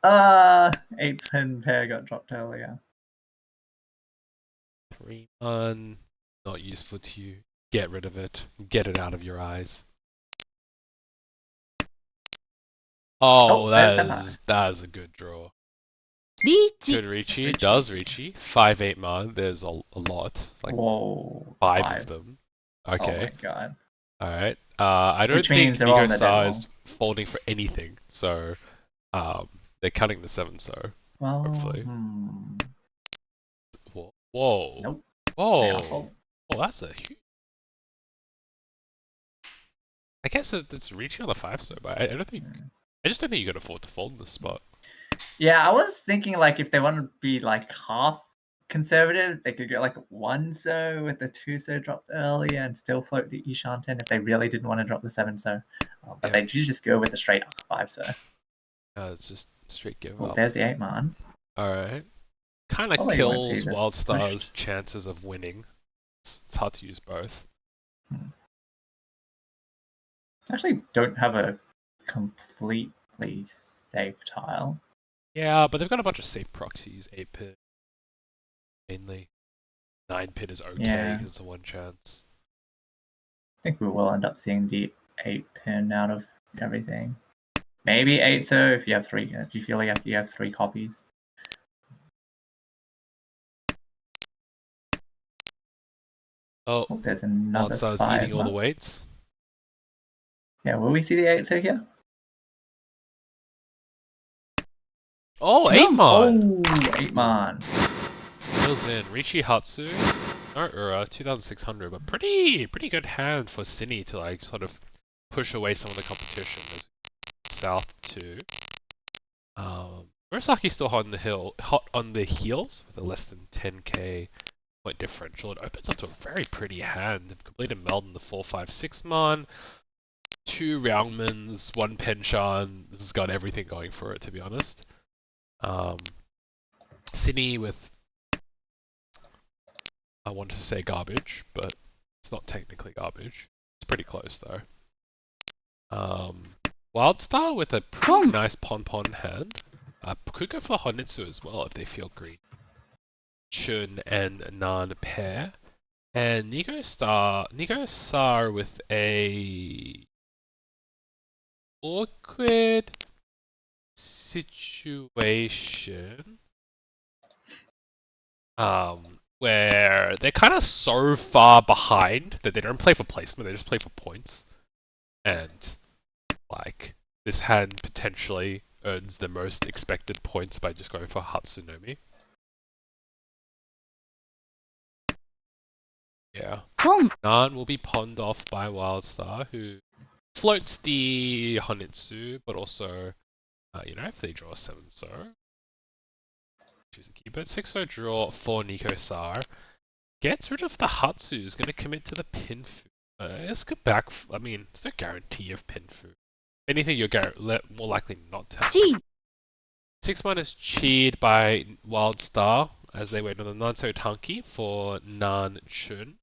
8-pin pair got dropped earlier. 3-1. Not useful to you. Get rid of it. Get it out of your eyes. Oh, that is a good draw. Riichi. Good Riichi. Does Riichi. 5-8 man. There's a lot. Like Whoa. 5 of them. Okay. Oh my god. Alright. I don't Which think means they're all on Nico the Sa devil. is folding for anything. So, they're cutting the 7 so. Well, Hopefully. Whoa. Nope. Whoa. They are full. Oh, that's a huge. I guess it's reaching on the 5 so, but I don't think. I just don't think you can afford to fold in this spot. Yeah, I was thinking like if they want to be like half conservative, they could go like 1 so with the 2 so dropped earlier and still float the Ishan 10 if they really didn't want to drop the 7 so. But they do just go with the straight 5 so. It's just straight give Oh, up. there's the 8-man. Alright. Kind of Probably won't see kills this Wildstar's pushed. chances of winning. It's hard to use both. Actually, don't have a completely safe tile. Yeah, but they've got a bunch of safe proxies. 8-pin. Mainly. 9-pin is okay Yeah. because it's a 1 chance. I think we will end up seeing the 8-pin out of everything. Maybe 8 so if you have 3. If you feel like you have 3 copies. Oh, There's another Wildstar's 5. eating all the weights. Yeah, will we see the 8 so here? Oh, 8-man! Oh, 8-man. Fills in. Riichi Hatsu. No Ura, 2600, but pretty good hand for Cine to like sort of push away some of the competition. There's South 2. Murasaki's still hot on the heels with a less than 10k point differential. It opens up to a very pretty hand. They've completed Meldon the 4-5-6 man. 2 Ryangmans, 1 Penshan. This has got everything going for it, to be honest. Cine with, I wanted to say garbage, but it's not technically garbage. It's pretty close though. Wildstar with a pretty nice Pon hand. Could go for Honitsu as well if they feel green. Chun and Nan pair. And Nico Sar with a awkward situation. Where they're kind of so far behind that they don't play for placement, they just play for points. And like this hand potentially earns the most expected points by just going for Hatsunomi. Yeah. Nan will be pawned off by Wildstar, who floats the Honitsu, but also, if they draw 7 so, choose a keeper. 6-0 draw for Nico Sar. Gets rid of the Hatsu, is going to commit to the Pinfu. Let's go back. I mean, there's no guarantee of Pinfu. anything, you're more likely not to have. 地 6-man is cheered by Wild Star as they wait on the Nanso Tanki for Nan Chun.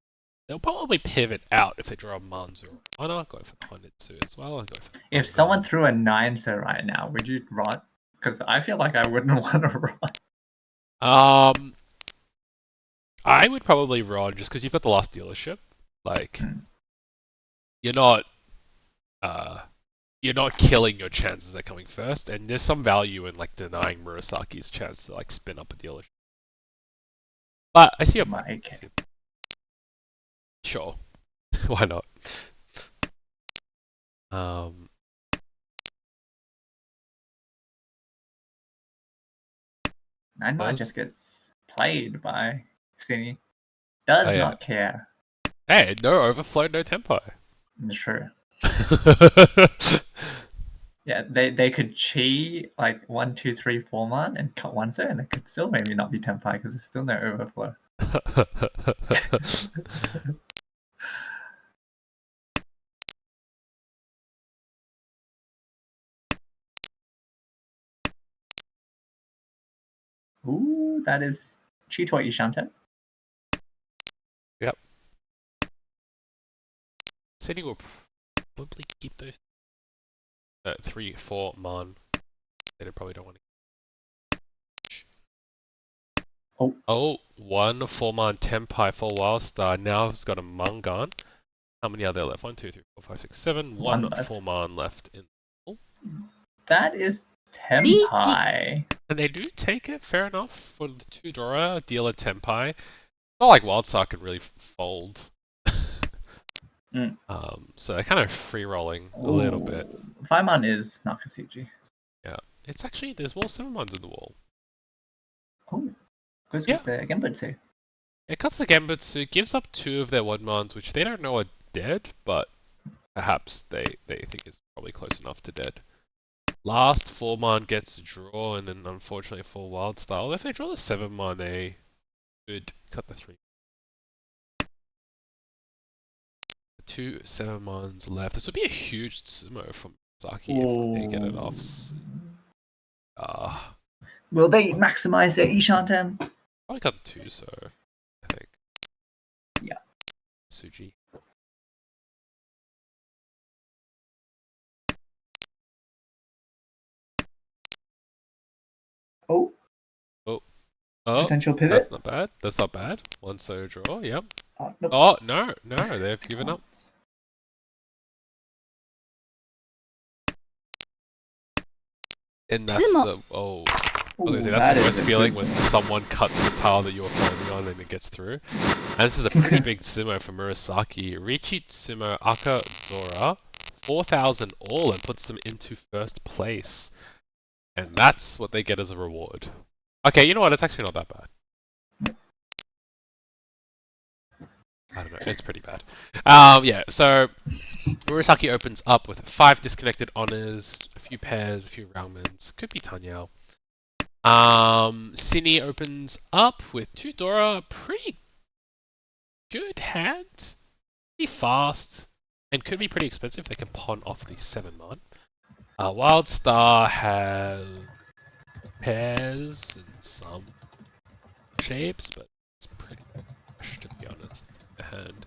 They'll probably pivot out if they draw a Manzu or Ana. Go for Konitsu as well. Go for If Mangan. someone threw a 9 so right now, would you run? Because I feel like I wouldn't want to run. I would probably run just because you've got the last dealership. Like, Hmm. you're not killing your chances at coming first, and there's some value in like denying Murasaki's chance to like spin up a dealership. But I see your point. Okay. Sure, why not? Um, 9 man Does- just gets played by Cine. Does Oh, yeah. not care. Hey, no overflow, no tempo. True. Yeah, they could chi like 1, 2, 3, 4 man and cut 1 so, and it could still maybe not be tempai because there's still no overflow. Ooh, that is Chito Ishante. City will probably keep those 3, 4 mon. They probably don't want to. Oh, 1 4-man Tempai for Wildstar. Now he's got a Mangan. How many are there left? 1, 2, 3, 4, 5, 6, 7. One left. 4-man left in. That is Tempai. And they do take it, fair enough, for the 2 Dora, dealer Tempai. Not like Wildstar can really fold. Mm. So they're kind of free rolling a little bit. 5 man is Nakasuji. Yeah. It's actually, there's more 7-mans in the wall. Oh, goes Yeah. with the Genbutsu. It cuts the Genbutsu, gives up 2 of their 1-mans, which they don't know are dead, but perhaps they think is probably close enough to dead. Last 4-man gets drawn, and unfortunately for Wildstar, if they draw the 7-man, they could cut the 3. 2 7-mans left. This would be a huge sumo from Saki if they get it off. Will they maximize their Ishanten? Probably cut the 2, so I think. Yeah. Suji. Oh, Oh, potential pivot. that's not bad. That's not bad. 1 so draw, yep. Nope. Oh, no, they've given up. And that's the, Ooh, that's that the is worst a feeling good when sumo. someone cuts the tile that you're folding on and it gets through. And this is a pretty big sumo for Murasaki. Riichi Sumo Aka Zora, 4,000 all, and puts them into first place. And that's what they get as a reward. Okay, you know what? It's actually not that bad. I don't know. It's pretty bad. Yeah, so Murasaki opens up with 5 disconnected honors, a few pairs, a few roundmans. Could be Tanyao. Cine opens up with 2 Dora. Pretty good hand. Pretty fast. And could be pretty expensive. They can pawn off the 7-man. Wildstar has pairs and some shapes, but it's pretty trash, to be honest. The hand.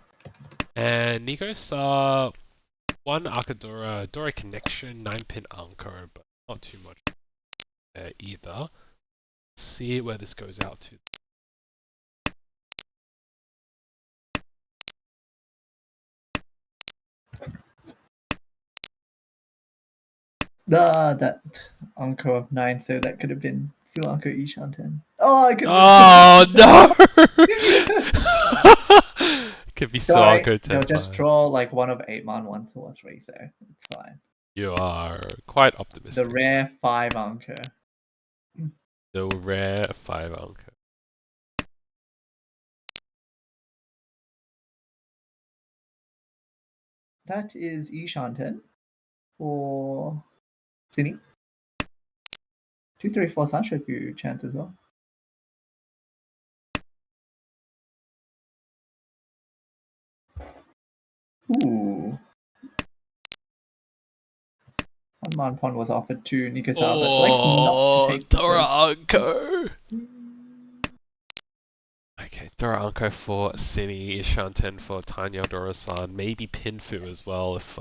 And Nikos 1 Akadora, Dora Connection, 9-pin Anko, but not too much there either. See where this goes out to. That Anko of 9, so that could have been Suanko Ishanten. Oh, I could Oh no! Could be Don't worry, Suanko they'll just Tenpai. draw like one of 8 man, 1 or 3, so it's fine. You are quite optimistic. The rare 5 Anko. The rare 5 Anko. That is Ishanten for Cine. 2, 3, 4 Sanshoku chance as well. Ooh. 1 man pawn was offered to Nikosawa, but elects not to take Dora Okay, Dora Anko for Cine, Ishanten for Tanya Dora-san, maybe Pinfu as well if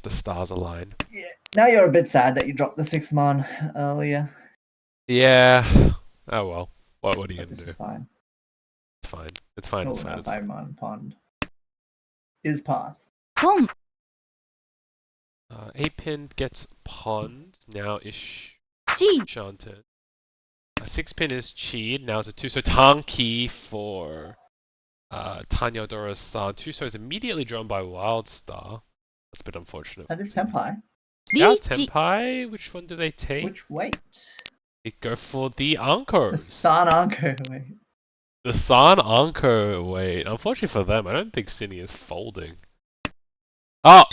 the stars align. Yeah. Now you're a bit sad that you dropped the 6-man earlier. Yeah. Oh well. What are you gonna This do? is fine. It's fine. It's fine. It's fine. It's fine. 5-man pawn is passed. 本 A-pin gets pawned. Now 地 Ishanten. 6-pin is cheat. Now it's a 2. So Tanki for Tanya Dora-san. 2 is immediately drawn by Wildstar. That's a bit unfortunate. That is Tenpai. Yeah, リーチ Tenpai. Which one do they take? Which weight? They go for the The Ankos. San Anko weight. The San Anko. Wait, unfortunately for them, I don't think Cine is folding. Oh!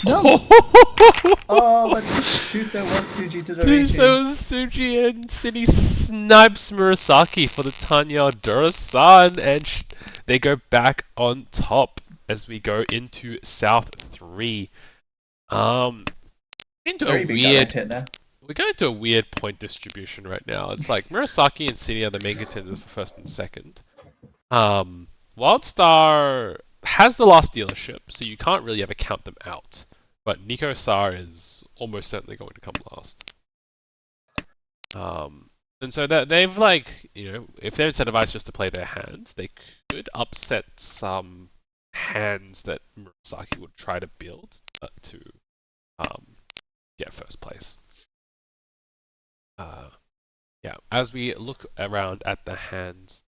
Oh, but Tuso was Suji to the Riichi. Tuso Suji and Cine snipes Murasaki for the Tanya Dura-san, and they go back on top as we go into South 3. Into Very a big weird. direct hit there. We're going to a weird point distribution right now. It's like Murasaki and Cine are the main contenders for first and second. Wildstar has the last dealership, so you can't really ever count them out. But Nico Sar is almost certainly going to come last. And so that they've if they incentivized just to play their hands, they could upset some hands that Murasaki would try to build to get first place. Yeah, as we look around at the hands,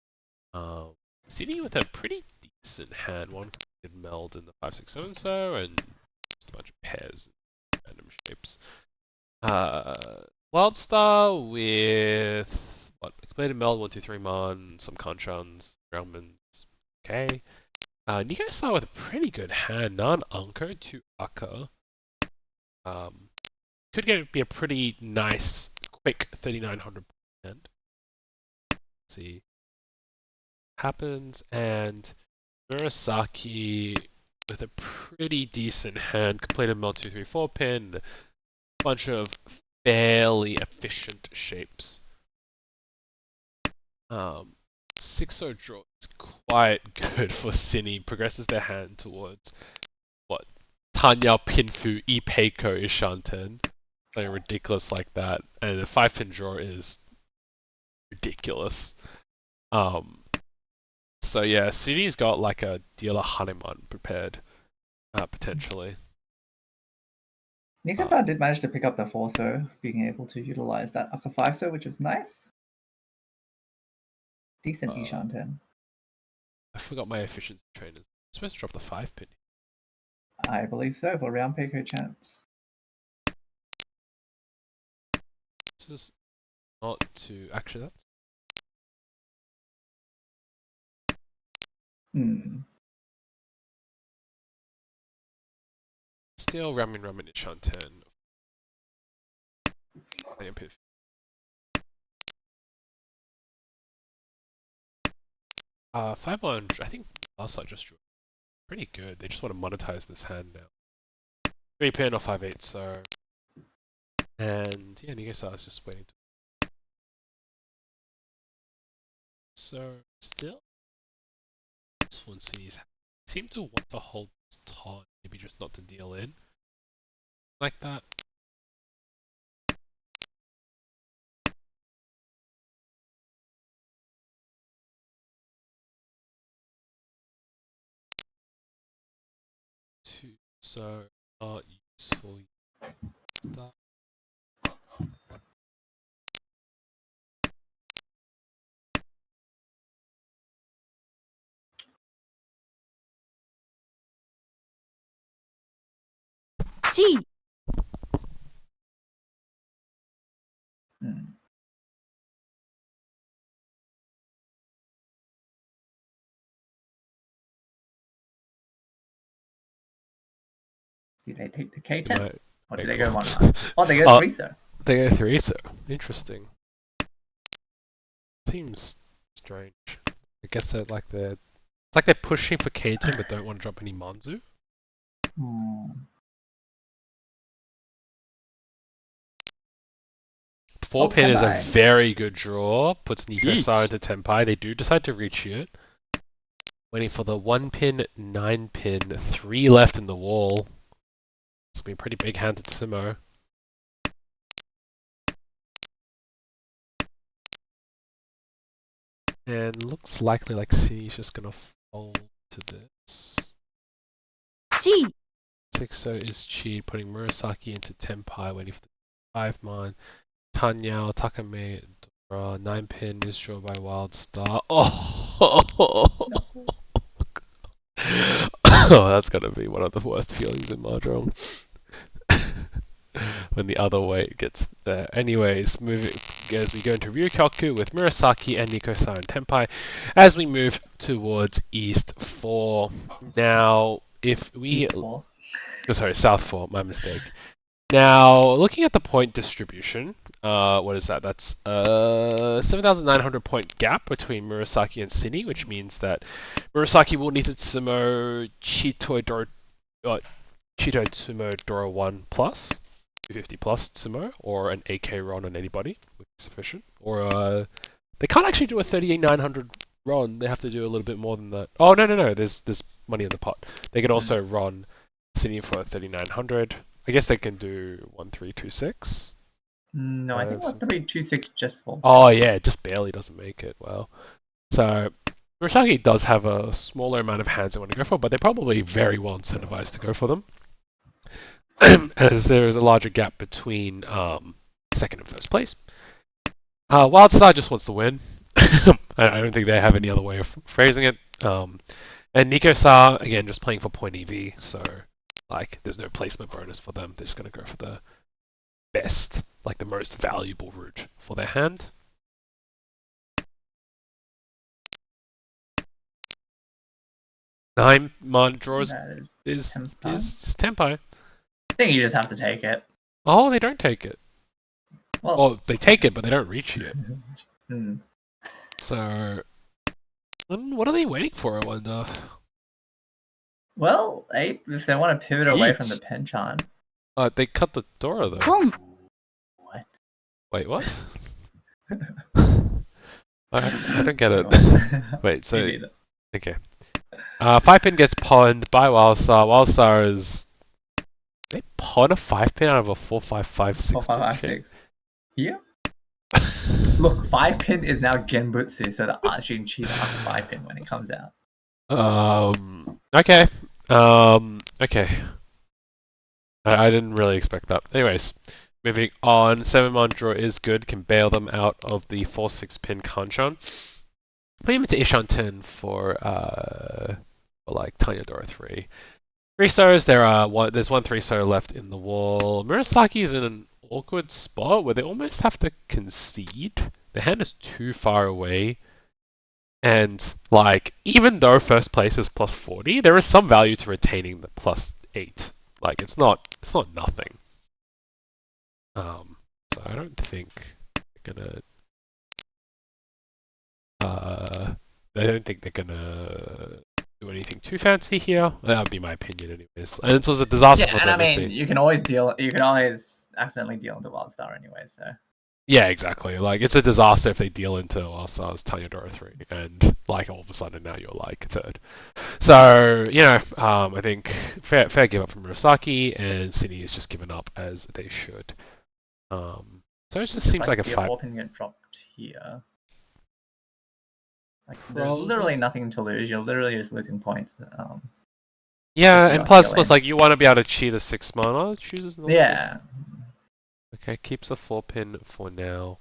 City with a pretty decent hand, one completed meld in the 5-6 so-and-so, and just a bunch of pairs and random shapes. Wildstar with completed meld, 1-2-3 mon, some Hanchans, Grauman's, okay. Nico Star with a pretty good hand, Nan Anko to Akka. Could be a pretty nice, quick 3,900 hand. Let's see. Happens, and Murasaki with a pretty decent hand, completed meld 2-3-4 pin, a bunch of fairly efficient shapes. 6-0 draw is quite good for Cine, progresses their hand towards Tanya Pinfu Ipeiko Ishanten. Something ridiculous like that, and the 5-pin draw is ridiculous. So yeah, City's got like a dealer Hanuman prepared, potentially. Nikosawa did manage to pick up the 4-so, being able to utilize that Akka 5-so, which is nice. Decent Ishanten. I forgot my efficiency trainers. I'm supposed to drop the 5-pin. I believe so, for round Peiko chance. This is not to actually that's still Ramen Ishanten. I am piff. Five on. I think last I just drew pretty good. They just want to monetize this hand now. 3-pin or 5-8, so. And yeah, Nigasar is just waiting. So still, this one sees seem to want to hold this taut, maybe just not to deal in like that. So not useful. Start. G Do they take the K10? Right. Or do they go 1-man? Oh, they go 3-so. They go 3-so. Interesting. Seems strange. I guess they're like it's like they're pushing for K10 but don't want to drop any Manzu. 4 pin is a Tenpai. very good draw. Puts Niko-san Yeet. into Tenpai. They do decide to reach it. Waiting for the 1 pin, 9 pin, 3 left in the wall. It's gonna be a pretty big-handed sumo. And looks likely like City's just gonna fold to this. 1 6-0 is cheat, putting Murasaki into Tenpai, waiting for the 5-mon. Tanyao, Takame, Dora, 9 pin is drawn by Wild Star. Oh! Oh, that's gonna be one of the worst feelings in Mahjong. When the other way gets there. Anyways, moving as we go into Ryukyoku with Murasaki and Niko-san and Tenpai, as we move towards East 4. Now, if we... East 4. Oh, sorry, South 4, my mistake. Now, looking at the point distribution, what is that? That's a 7,900 point gap between Murasaki and Cine, which means that Murasaki will need to sumo Chitoi Sumo Dora 1 plus, 250 plus sumo, or an AK Ron on anybody, which is sufficient. Or they can't actually do a 38,900 Ron, they have to do a little bit more than that. Oh, no, there's money in the pot. They could also Ron Cine for 3,900. I guess they can do 1326. No, I think 1326 just falls. Oh yeah, it just barely doesn't make it. Wow. So Murasaki does have a smaller amount of hands they want to go for, but they're probably very well incentivized to go for them, as there is a larger gap between second and first place. Wildstar just wants to win. I don't think they have any other way of phrasing it. And Niko-sa, again, just playing for point EV, so like there's no placement bonus for them. They're just going to go for the best, like the most valuable route for their hand. Nine mon draws is Tenpai. I think you just have to take it. Oh, they don't take it. Well, Oh, they take it, but they don't reach it. hmm. So, what are they waiting for, I wonder? Well, if they want to pivot away Yeet. from the Penchan. They cut the Dora, though. ポン What? Wait, what? I don't get it. Wait, so... Me neither. Okay. 5-pin gets pawned by Wildstar. Wildstar is... They pawn a 5-pin out of a 4-5-5-6 4, 5, 5, pin 6. Here? Look, 5-pin is now Genbutsu, so the Archie and Cheetah have a 5-pin when it comes out. Okay. Okay. I didn't really expect that. Anyways, moving on. 7-mon draw is good. Can bail them out of the 4-6 pin Kanchan. Put him into Ishan 10 for like Tanya Dora 3. 3-stars, there's one 3-star left in the wall. Murasaki is in an awkward spot where they almost have to concede. The hand is too far away. And like, even though first place is plus 40, there is some value to retaining the plus 8. Like, it's not nothing. So I don't think they're gonna I don't think they're gonna do anything too fancy here. That would be my opinion, anyways. And it was a disaster for Yeah, them. and I mean, you can always accidentally deal into Wildstar anyway, so. Yeah, exactly. Like, it's a disaster if they deal into Wildstar's Tanya Dora 3, and like all of a sudden now you're like third. So, I think fair give up from Murasaki, and Cine is just given up as they should. So it just seems like a 5. 4-pin get dropped here. Like, there's Probably. literally nothing to lose. You're literally just losing points. Yeah, if and you're plus healing. like you want to be able to cheat a 6 mana. Chooses not to. Yeah. Okay, keeps a 4-pin for now.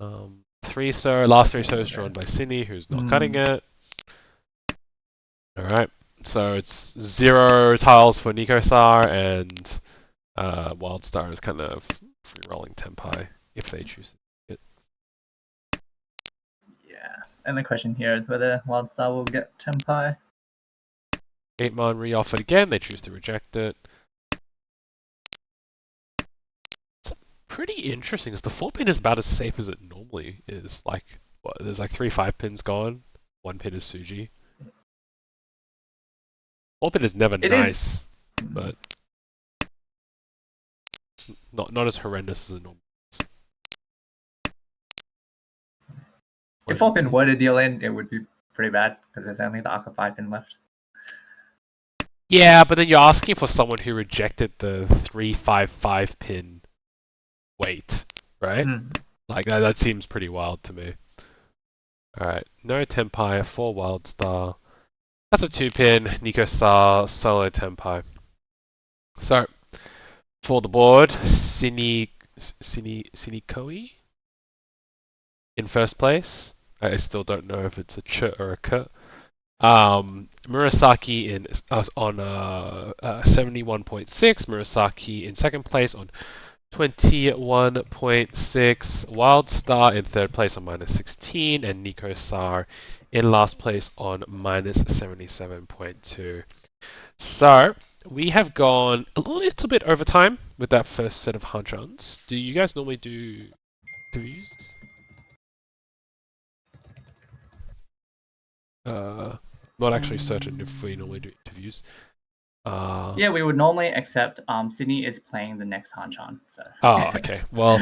3-star, last 3-star is drawn by Cine, who's not cutting it. Alright, so it's 0 tiles for Niko-star, and Wildstar is kind of free-rolling Tenpai, if they choose it. Yeah. And the question here is whether Wildstar will get Tenpai. 8-mon re-offered again, they choose to reject it. Pretty interesting, because the 4-pin is about as safe as it normally is. Like, there's like 3 5-pins gone, 1 pin is Suji. 4-pin is never nice, but it's not as horrendous as it normally is. If 4-pin were to deal in, it would be pretty bad because there's only the Arca 5-pin left. Yeah, but then you're asking for someone who rejected the 3-5-5 pin weight, right? Like that seems pretty wild to me. Alright, no Tenpai, 4 Wild Star. That's a 2-pin, Nico Star, solo Tenpai. So, for the board, Sinikoi in first place. I still don't know if it's a ch or a k. Murasaki on 71.6. Murasaki in second place on 21.6. Wildstar in third place on -16, and Nico Sar in last place on -77.2. So we have gone a little bit over time with that first set of Hanchans. Do you guys normally do interviews? Not actually certain if we normally do interviews. Yeah, we would normally accept Sydney is playing the next Hanchan. So. Oh, okay. Well,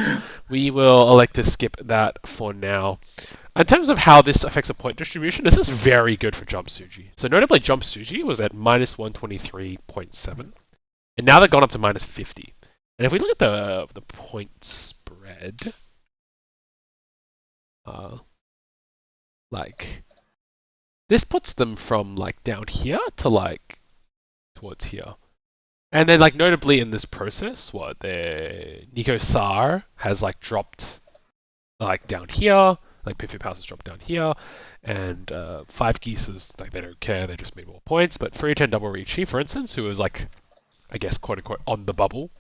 we will elect to skip that for now. In terms of how this affects a point distribution, this is very good for Jump Suji. So notably, Jump Suji was at -123.7, and now they've gone up to -50. And if we look at the point spread, like this puts them from like down here to like towards here. And then, like, notably in this process, Nico Sar has, like, dropped, like, down here, like, Piffy House has dropped down here, and 5 Geeses, like, they don't care, they just made more points, but 310 double Riichi, for instance, who was, like, I guess, quote-unquote, on the bubble,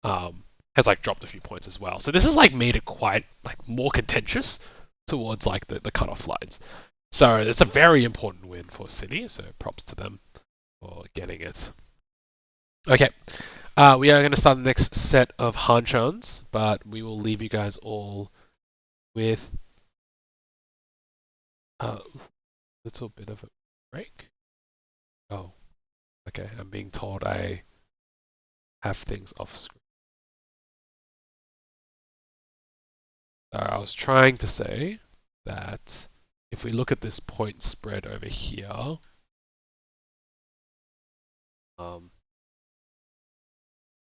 has, like, dropped a few points as well. So this has, like, made it quite, like, more contentious towards, like, the cutoff lines. So it's a very important win for City, so props to them for getting it. Okay, we are going to start the next set of Hanchans, but we will leave you guys all with a little bit of a break. Oh, okay, I'm being told I have things off screen. I was trying to say that if we look at this point spread over here,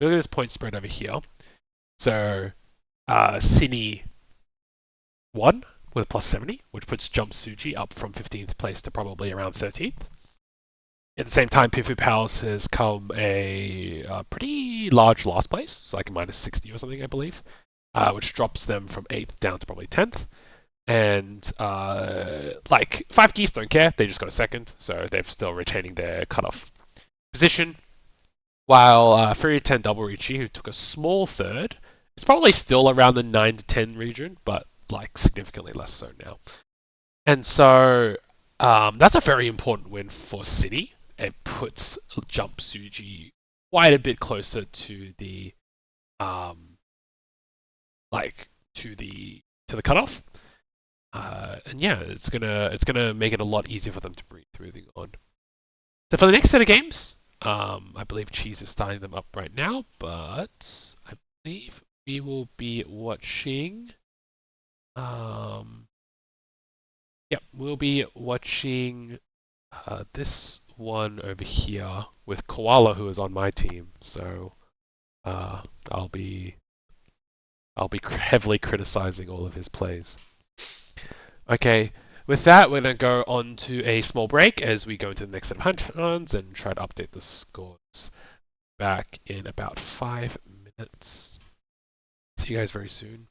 look at this point spread over here. So, Cine won with +70, which puts Jump Suji up from 15th place to probably around 13th. At the same time, Pifu Pals has come a pretty large last place. It's like -60 or something, I believe, which drops them from 8th down to probably 10th. And like 5 Geese don't care, they just got a second, so they're still retaining their cutoff position. While Fury 10 Double Riichi, who took a small third, is probably still around the 9 to 10 region, but like significantly less so now. And so that's a very important win for City. It puts Jump Suji quite a bit closer to the to the cutoff. And yeah, it's gonna make it a lot easier for them to breathe through the on. So for the next set of games, I believe Cheese is starting them up right now, but I believe we will be watching. We'll be watching this one over here with Koala, who is on my team. So I'll be heavily criticizing all of his plays. Okay, with that, we're going to go on to a small break as we go into the next set of Hanchans and try to update the scores back in about 5 minutes. See you guys very soon.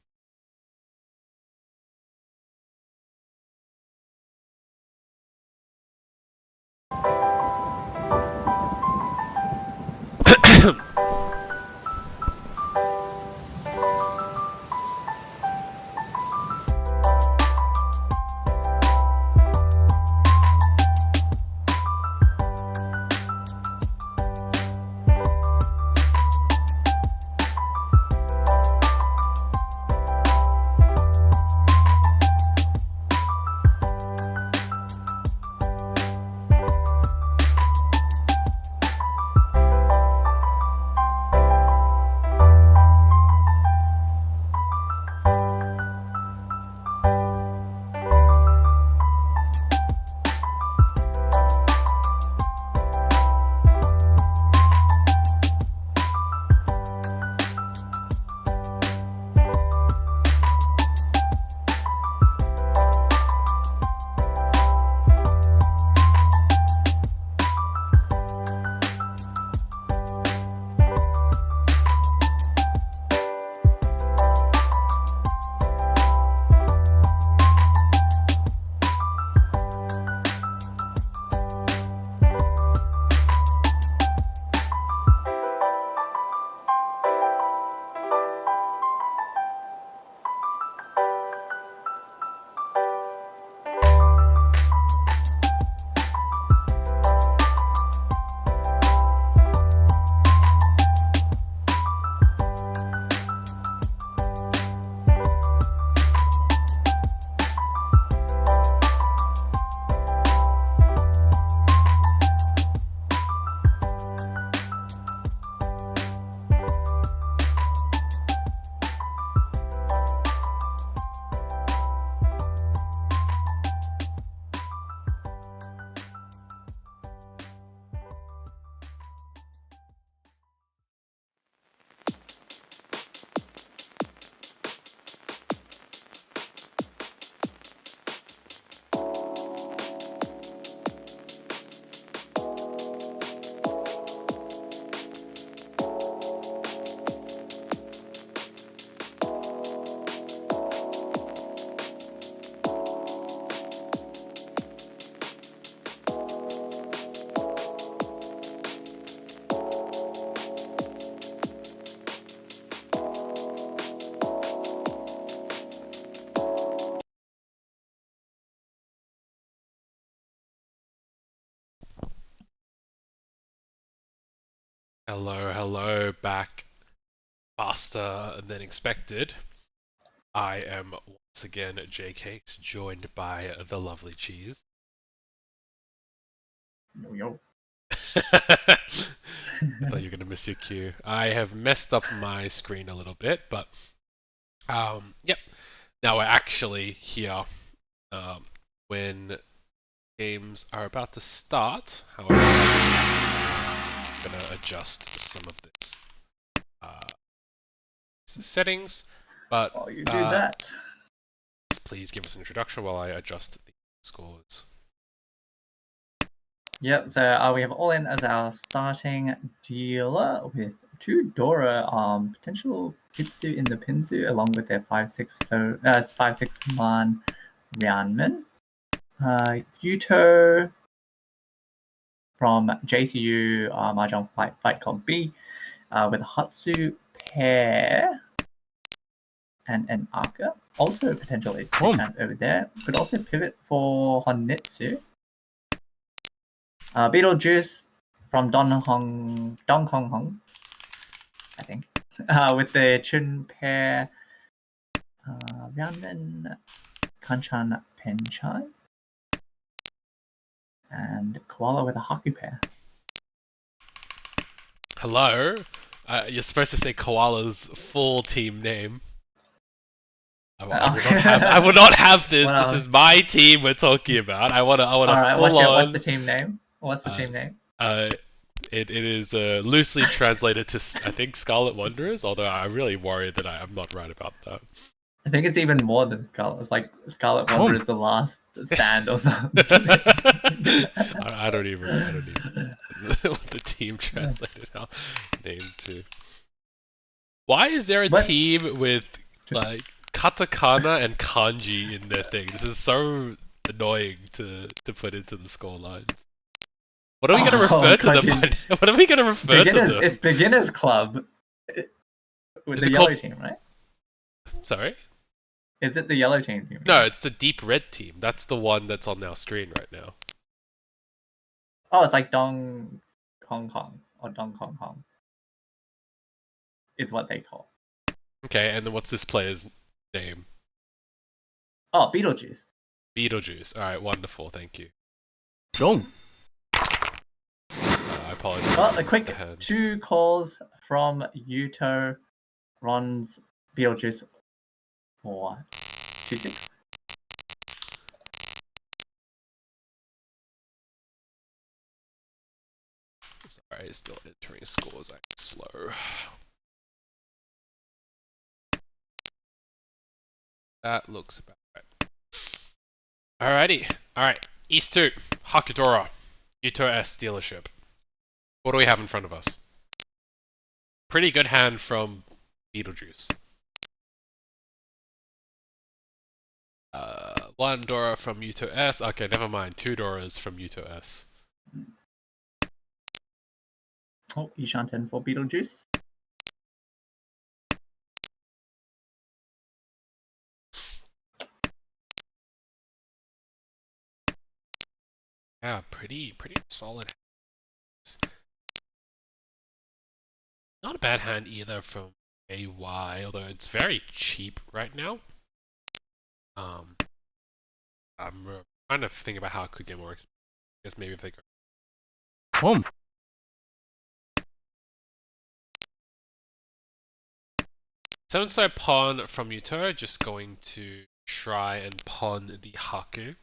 Hello, back faster than expected. I am once again J-Cakes, joined by the lovely Cheese. Yo. I thought you were gonna miss your cue. I have messed up my screen a little bit, but yep. Now we're actually here when games are about to start. However, I'm gonna adjust some of this settings, but Oh, you do that. please give us an introduction while I adjust the scores. Yep, so we have All In as our starting dealer with 2 Dora potential Pitsu in the Pinsu along with their 5/6 man Ryanman. Yuto from JCU Mahjong Fight Club B with a Hatsu pair and an Aka. Also potentially chance over there. Could also pivot for Honitsu. Beetlejuice from Don Kong Hong, I think, with the Chun pair, Ryanman, Kanchan Penchan, and Koala with a Haku pair. Hello? You're supposed to say Koala's full team name. I will not have this. Well, this is my team we're talking about. I want to Alright, full on. what's the team name? What's the team name? It is loosely translated to, I think, Scarlet Wanderers, although I'm really worried that I'm not right about that. I think it's even more than Scarlet. It's like Scarlet Wonder is the last stand or something. I don't even know what the team translated our name to. Why is there a team with like katakana and kanji in their thing? This is so annoying to put into the score lines. What are we going to refer to them by? What are we going to refer to them? It's Beginners Club with the yellow team, right? Sorry? Is it the yellow team? No, it's the deep red team. That's the one that's on our screen right now. Oh, it's like Dong Kong Kong or Dong Kong Kong. Is what they call. Okay, and then what's this player's name? Oh, Beetlejuice. Beetlejuice. Alright, wonderful, thank you. Wrong. I apologize. Well, a quick 2 calls from Yuto runs Beetlejuice for 2/6. Sorry, still entering scores. I'm slow. That looks about right. Alrighty. Alright. East 2. Hakadora. Yuto S dealership. What do we have in front of us? Pretty good hand from Beetlejuice. 1 Dora from Yuto S. Okay, never mind. 2 Doras from Yuto S. Oh, Ishan 10 for Beetlejuice. Yeah, pretty solid. Not a bad hand either from AY, although it's very cheap right now. I'm trying to think about how it could get more expensive. I guess maybe if they go. Home. Seven-side pawn from Yuto, just going to try and pawn the Haku.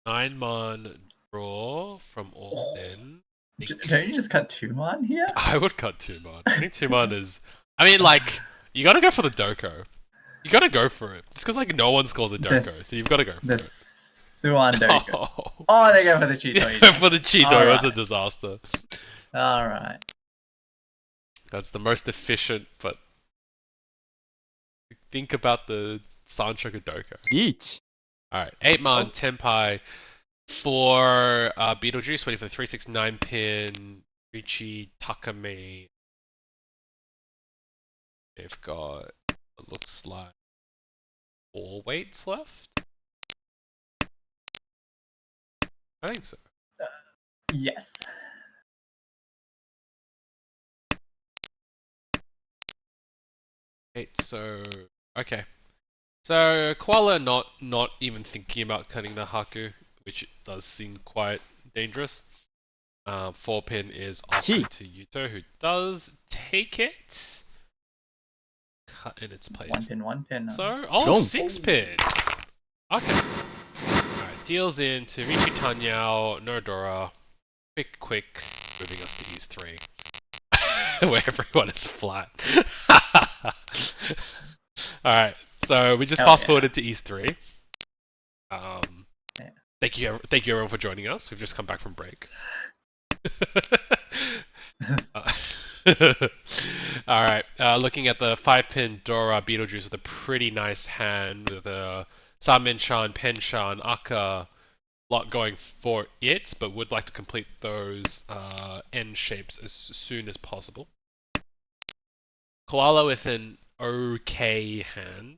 9-man draw from All In. Don't you just cut 2-man here? I would cut 2-man. I think 2-man is... I mean, like, you gotta go for the Doko. You gotta go for it. It's because, like, no one scores a Doko, so you've gotta go for it. Suan Doko. Oh, they go for the Cheeto. Yeah, for the Cheeto, it was a disaster. Alright. That's the most efficient, but... Think about the Sancho Doko. Riichi. Alright, 8-man, Tenpai for Beetlejuice, waiting for the 369 pin. Riichi, Takame. They've got, it looks like, 4 weights left? I think so. Yes. So okay. So Koala not even thinking about cutting the Haku, which does seem quite dangerous. 4-pin is Chi. offered to Yuto, who does take it. Cut in its place. 1 pin. So, Dong. 6-pin. Okay. Alright, deals in to Riichi Tanyao, Nodora. Quick, moving us to East 3. Where everyone is flat. Alright, so we just fast forwarded to East 3. Yeah. Thank you everyone for joining us. We've just come back from break. Alright, looking at the 5-pin Dora Beetlejuice with a pretty nice hand with a Saminshan, Penshan, Aka, lot going for it, but would like to complete those end shapes as soon as possible. Koala with an okay hand.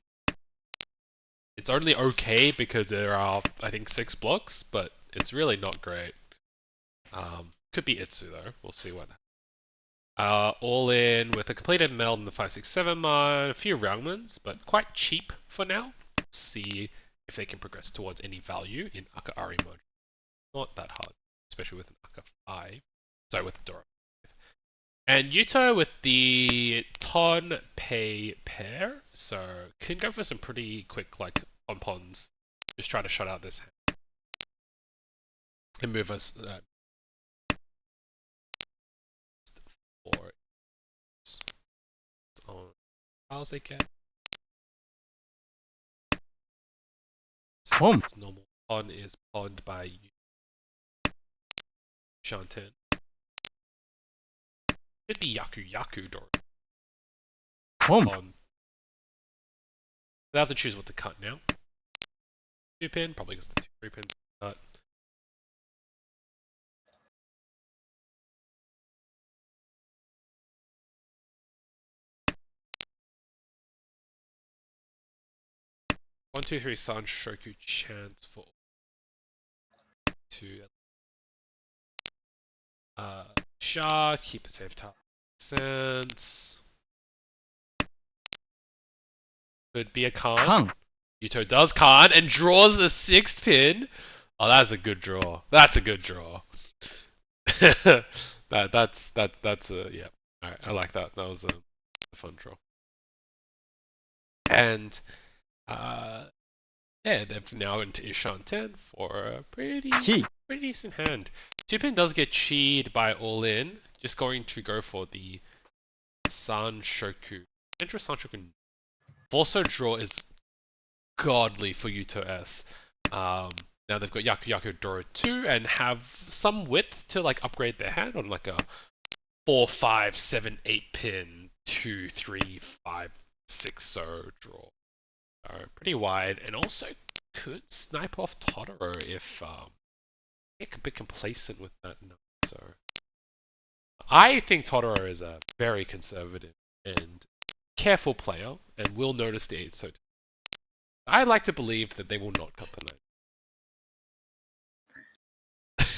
It's only okay because there are, I think, 6 blocks, but it's really not great. Could be Itsu though. We'll see what. All in with a completed meld in the 567 mod, a few Realmans, but quite cheap for now. See if they can progress towards any value in Aka Ari mode. Not that hard, especially with an Aka 5. Sorry, with the Dora. And Yuto with the Ton Pei pair, so can go for some pretty quick like pons. Just try to shut out this hand and move us for on files they get. So it's normal. Pon is ponned by Shanten. It'd be Yaku Dora. Pon. They have to choose what to cut now. 2-pin, probably because the 3-pin cut. One, two, three, San Shoku chance for 2. Shot, keep it safe top. Sense. Could be a Khan. Yuto does Khan and draws the 6-pin. Oh, that's a good draw. That's a good draw. that's a yeah. Alright, I like that. That was a fun draw. And yeah, they've now into Ishan 10 for a pretty decent hand. 2-pin does get cheated by all in. Just going to go for the San Shoku. Interest San Shoku. Also draw is godly for Yuto S. Now they've got Yaku Dora 2 and have some width to like upgrade their hand on like a 4, 5, 7, 8-pin 2, 3, 5, 6 so draw. So pretty wide, and also could snipe off Totoro if get a bit complacent with that. So I think Totoro is a very conservative and careful player, and will notice the 8 so. I like to believe that they will not cut the 9.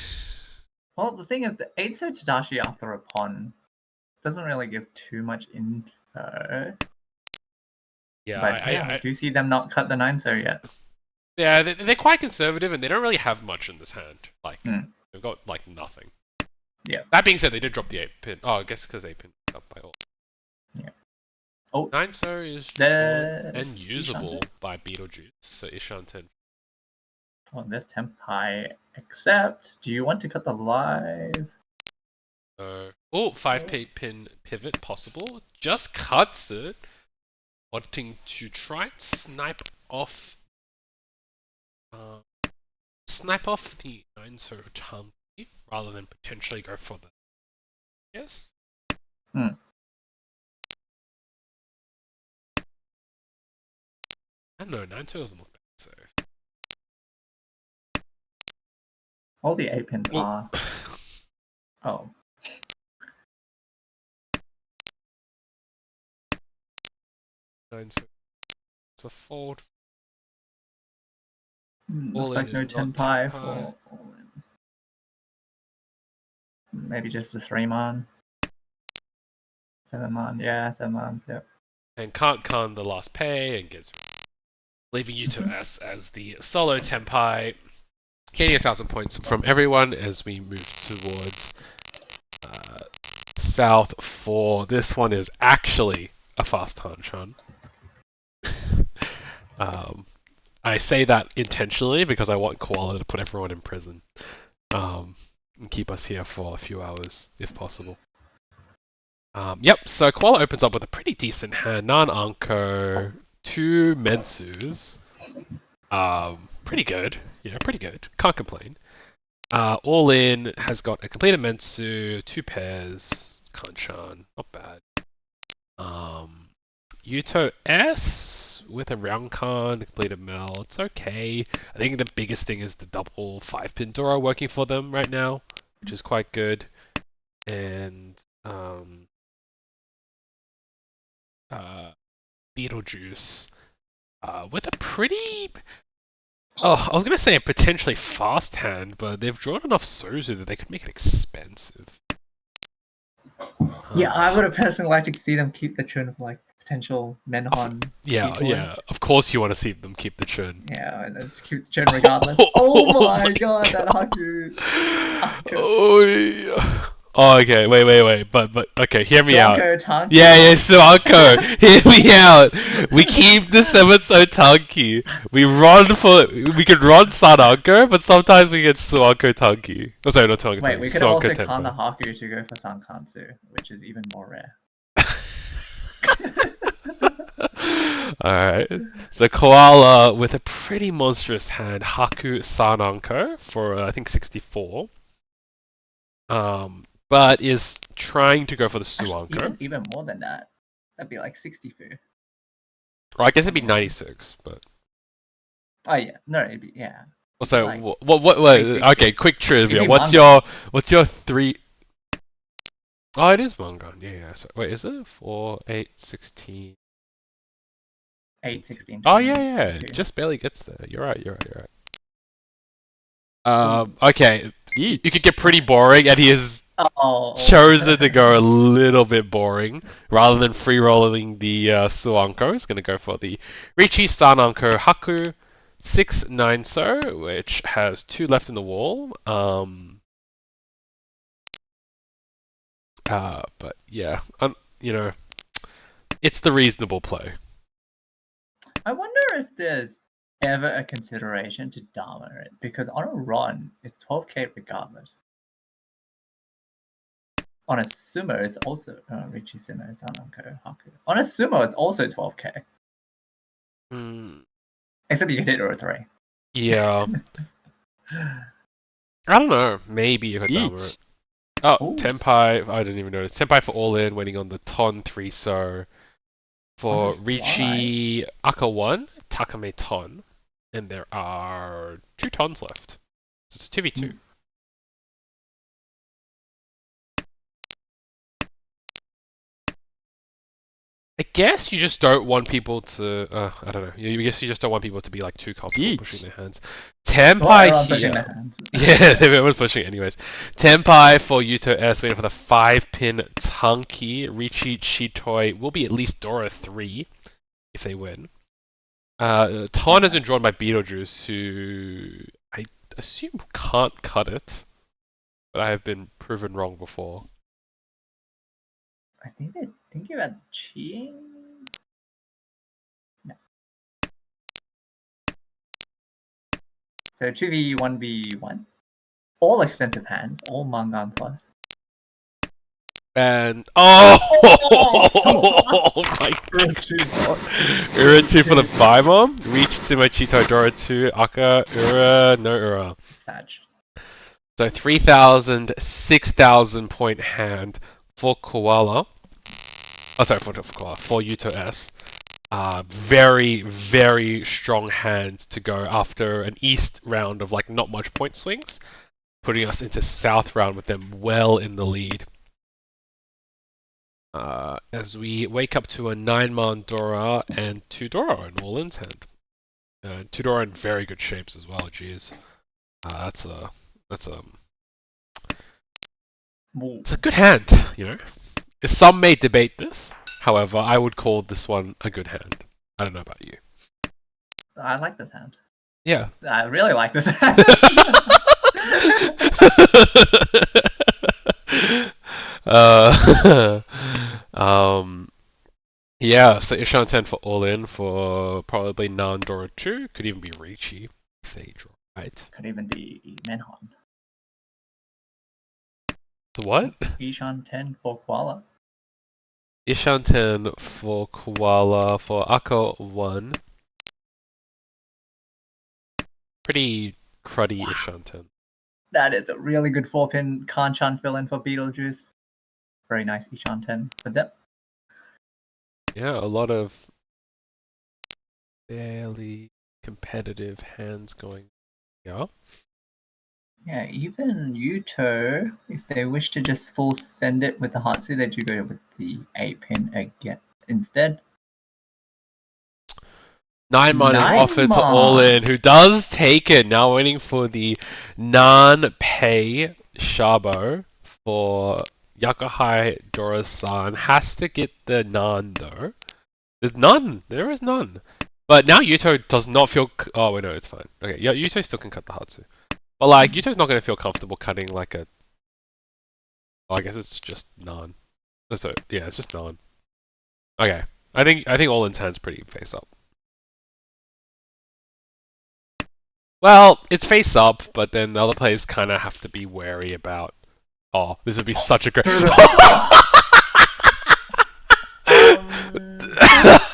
Well, the thing is, the 8-so Tadashi after a pawn doesn't really give too much info. Yeah, but I do see them not cut the 9-so yet. Yeah, they're quite conservative, and they don't really have much in this hand. Like, they've got, like, nothing. Yeah. That being said, they did drop the 8-pin. Oh, I guess because 8-pin up by all. Yeah. Oh. 9-so is drawn and usable by Beetlejuice, so Ishan 10. Oh, there's Tempai, except, do you want to cut the live? Oh, 5-pin pivot possible. Just cuts it. Wanting to try and snipe off the 9-so Tangi rather than potentially go for the yes. I don't know, 9-so doesn't look bad, so. All the 8-pins are. Oh. It's a fold. Looks like no Tenpai for all in. Maybe just a 3-man. 7-man, yeah, 7-mans, yep. and can't con the last pay and gets leaving Yuto S as the solo Tenpai, gaining 1,000 points from everyone as we move towards South 4. This one is actually a fast Hanchan. I say that intentionally because I want Koala to put everyone in prison and keep us here for a few hours if possible. Yep, so Koala opens up with a pretty decent hand. Nan Anko, 2 Mensus. Pretty good. Yeah, pretty good. Can't complain. All in has got a completed Mensu, 2 pairs, Kanchan, not bad. Yuto S with a round con, completed Mel, it's okay. I think the biggest thing is the double 5-pin Dora working for them right now, which is quite good. And Beetlejuice with a pretty... Oh, I was going to say a potentially fast hand, but they've drawn enough Sozu that they could make it expensive. Yeah, I would have personally liked to see them keep the churn of like potential Menhon. Yeah. Of course you want to see them keep the churn. Yeah, and let's keep the churn regardless. Oh my god, that Haku. Oh, yeah. Oh, okay, wait. But okay, hear me out. Tanki. Yeah, Suanko, hear me out. We keep the 7 so Tanki. We could run Sananko, but sometimes we get Suanko Tanki. Oh, sorry, not Tanki. Wait, we could also con the Haku to go for Sankansu, which is even more rare. Alright, so Koala with a pretty monstrous hand, Haku Sananko for I think 64. But is trying to go for the Suanko. Even more than that. That'd be like 64. Or I guess it'd be 96, but... Oh yeah, no, it'd be, yeah. Also, like what, okay, quick trivia. What's your 3... Oh, it is Mangan, yeah. So, wait, is it? 4, 8, 16... 8, 16. Oh, yeah. Just barely gets there. You're right. Okay, you could get pretty boring, and he has chosen to go a little bit boring. Rather than free rolling the Suanko, he's going to go for the Riichi Sananko Haku 6-9 so, which has 2 left in the wall. But yeah, it's the reasonable play. I wonder if there's ever a consideration to Dharma it, because on a run, it's 12k regardless. On a sumo, it's also Riichi Sumo, Sananko, Haku. On a sumo, it's also 12k. Except you can hit it 3. Yeah. I don't know. Maybe you could Dharma it. Oh, ooh. Tenpai. I didn't even notice. Tenpai for all in, waiting on the Ton 3 so. For Riichi Aka 1, Takame Ton, and there are 2 Tons left. So it's 2v2. I guess you just don't want people to, I don't know, I guess you just don't want people to be like too comfortable pushing their hands. Tenpai here. Yeah, everyone's pushing it anyways. Tenpai for Yuto S, waiting for the 5-pin Tanki. Riichi Chitoi will be at least Dora 3 if they win. Ton has been drawn by Beetlejuice, who I assume can't cut it, but I have been proven wrong before. I think they're thinking about cheating. No. So 2v, 1v1. All expensive hands, all Mangan plus. And oh my god! Ura 2 for the Bimom. Reach Sumo Chito Dora 2. Aka Ura no Ura. Sag. So 3,000, 6,000 point hand for Koala. Oh, sorry, for Koala. For Yuto S. Very, very strong hand to go after an East round of like not much point swings, putting us into South round with them well in the lead. As we wake up to a 9-man Dora and 2 Dora in all-in's hand. 2 Dora in very good shapes as well, jeez. It's a good hand, you know. Some may debate this. However, I would call this one a good hand. I don't know about you. I like this hand. Yeah. I really like this hand. uh, yeah, so Ishan 10 for all in for probably Nan Dora 2. Could even be Riichi if they draw right. Could even be Menhon. What? Ishan 10 for Koala. Ishan 10 for Koala for Akko 1. Pretty cruddy Ishan 10. That is a really good 4-pin Kanchan fill-in for Beetlejuice. Very nice Ishan 10 for them. Yeah, a lot of fairly competitive hands going. Yeah. Yeah, even Yuto, if they wish to just full send it with the Hatsu, they do go with the 8-pin again instead. 9-man is offered to all in, who does take it. Now waiting for the non-pay Shabo for Yakuhai Dora-san. Has to get the Nan though. There's none. There is none. But now Yuto does not feel. Oh wait, no, it's fine. Okay, yeah, Yuto still can cut the Hatsu. But like, Yuto's not going to feel comfortable cutting like a. Oh, I guess it's just Nan. So yeah, it's just Nan. Okay, I think all in's hand's pretty face up. Well, it's face up, but then the other players kind of have to be wary about. Oh, this would be such a great.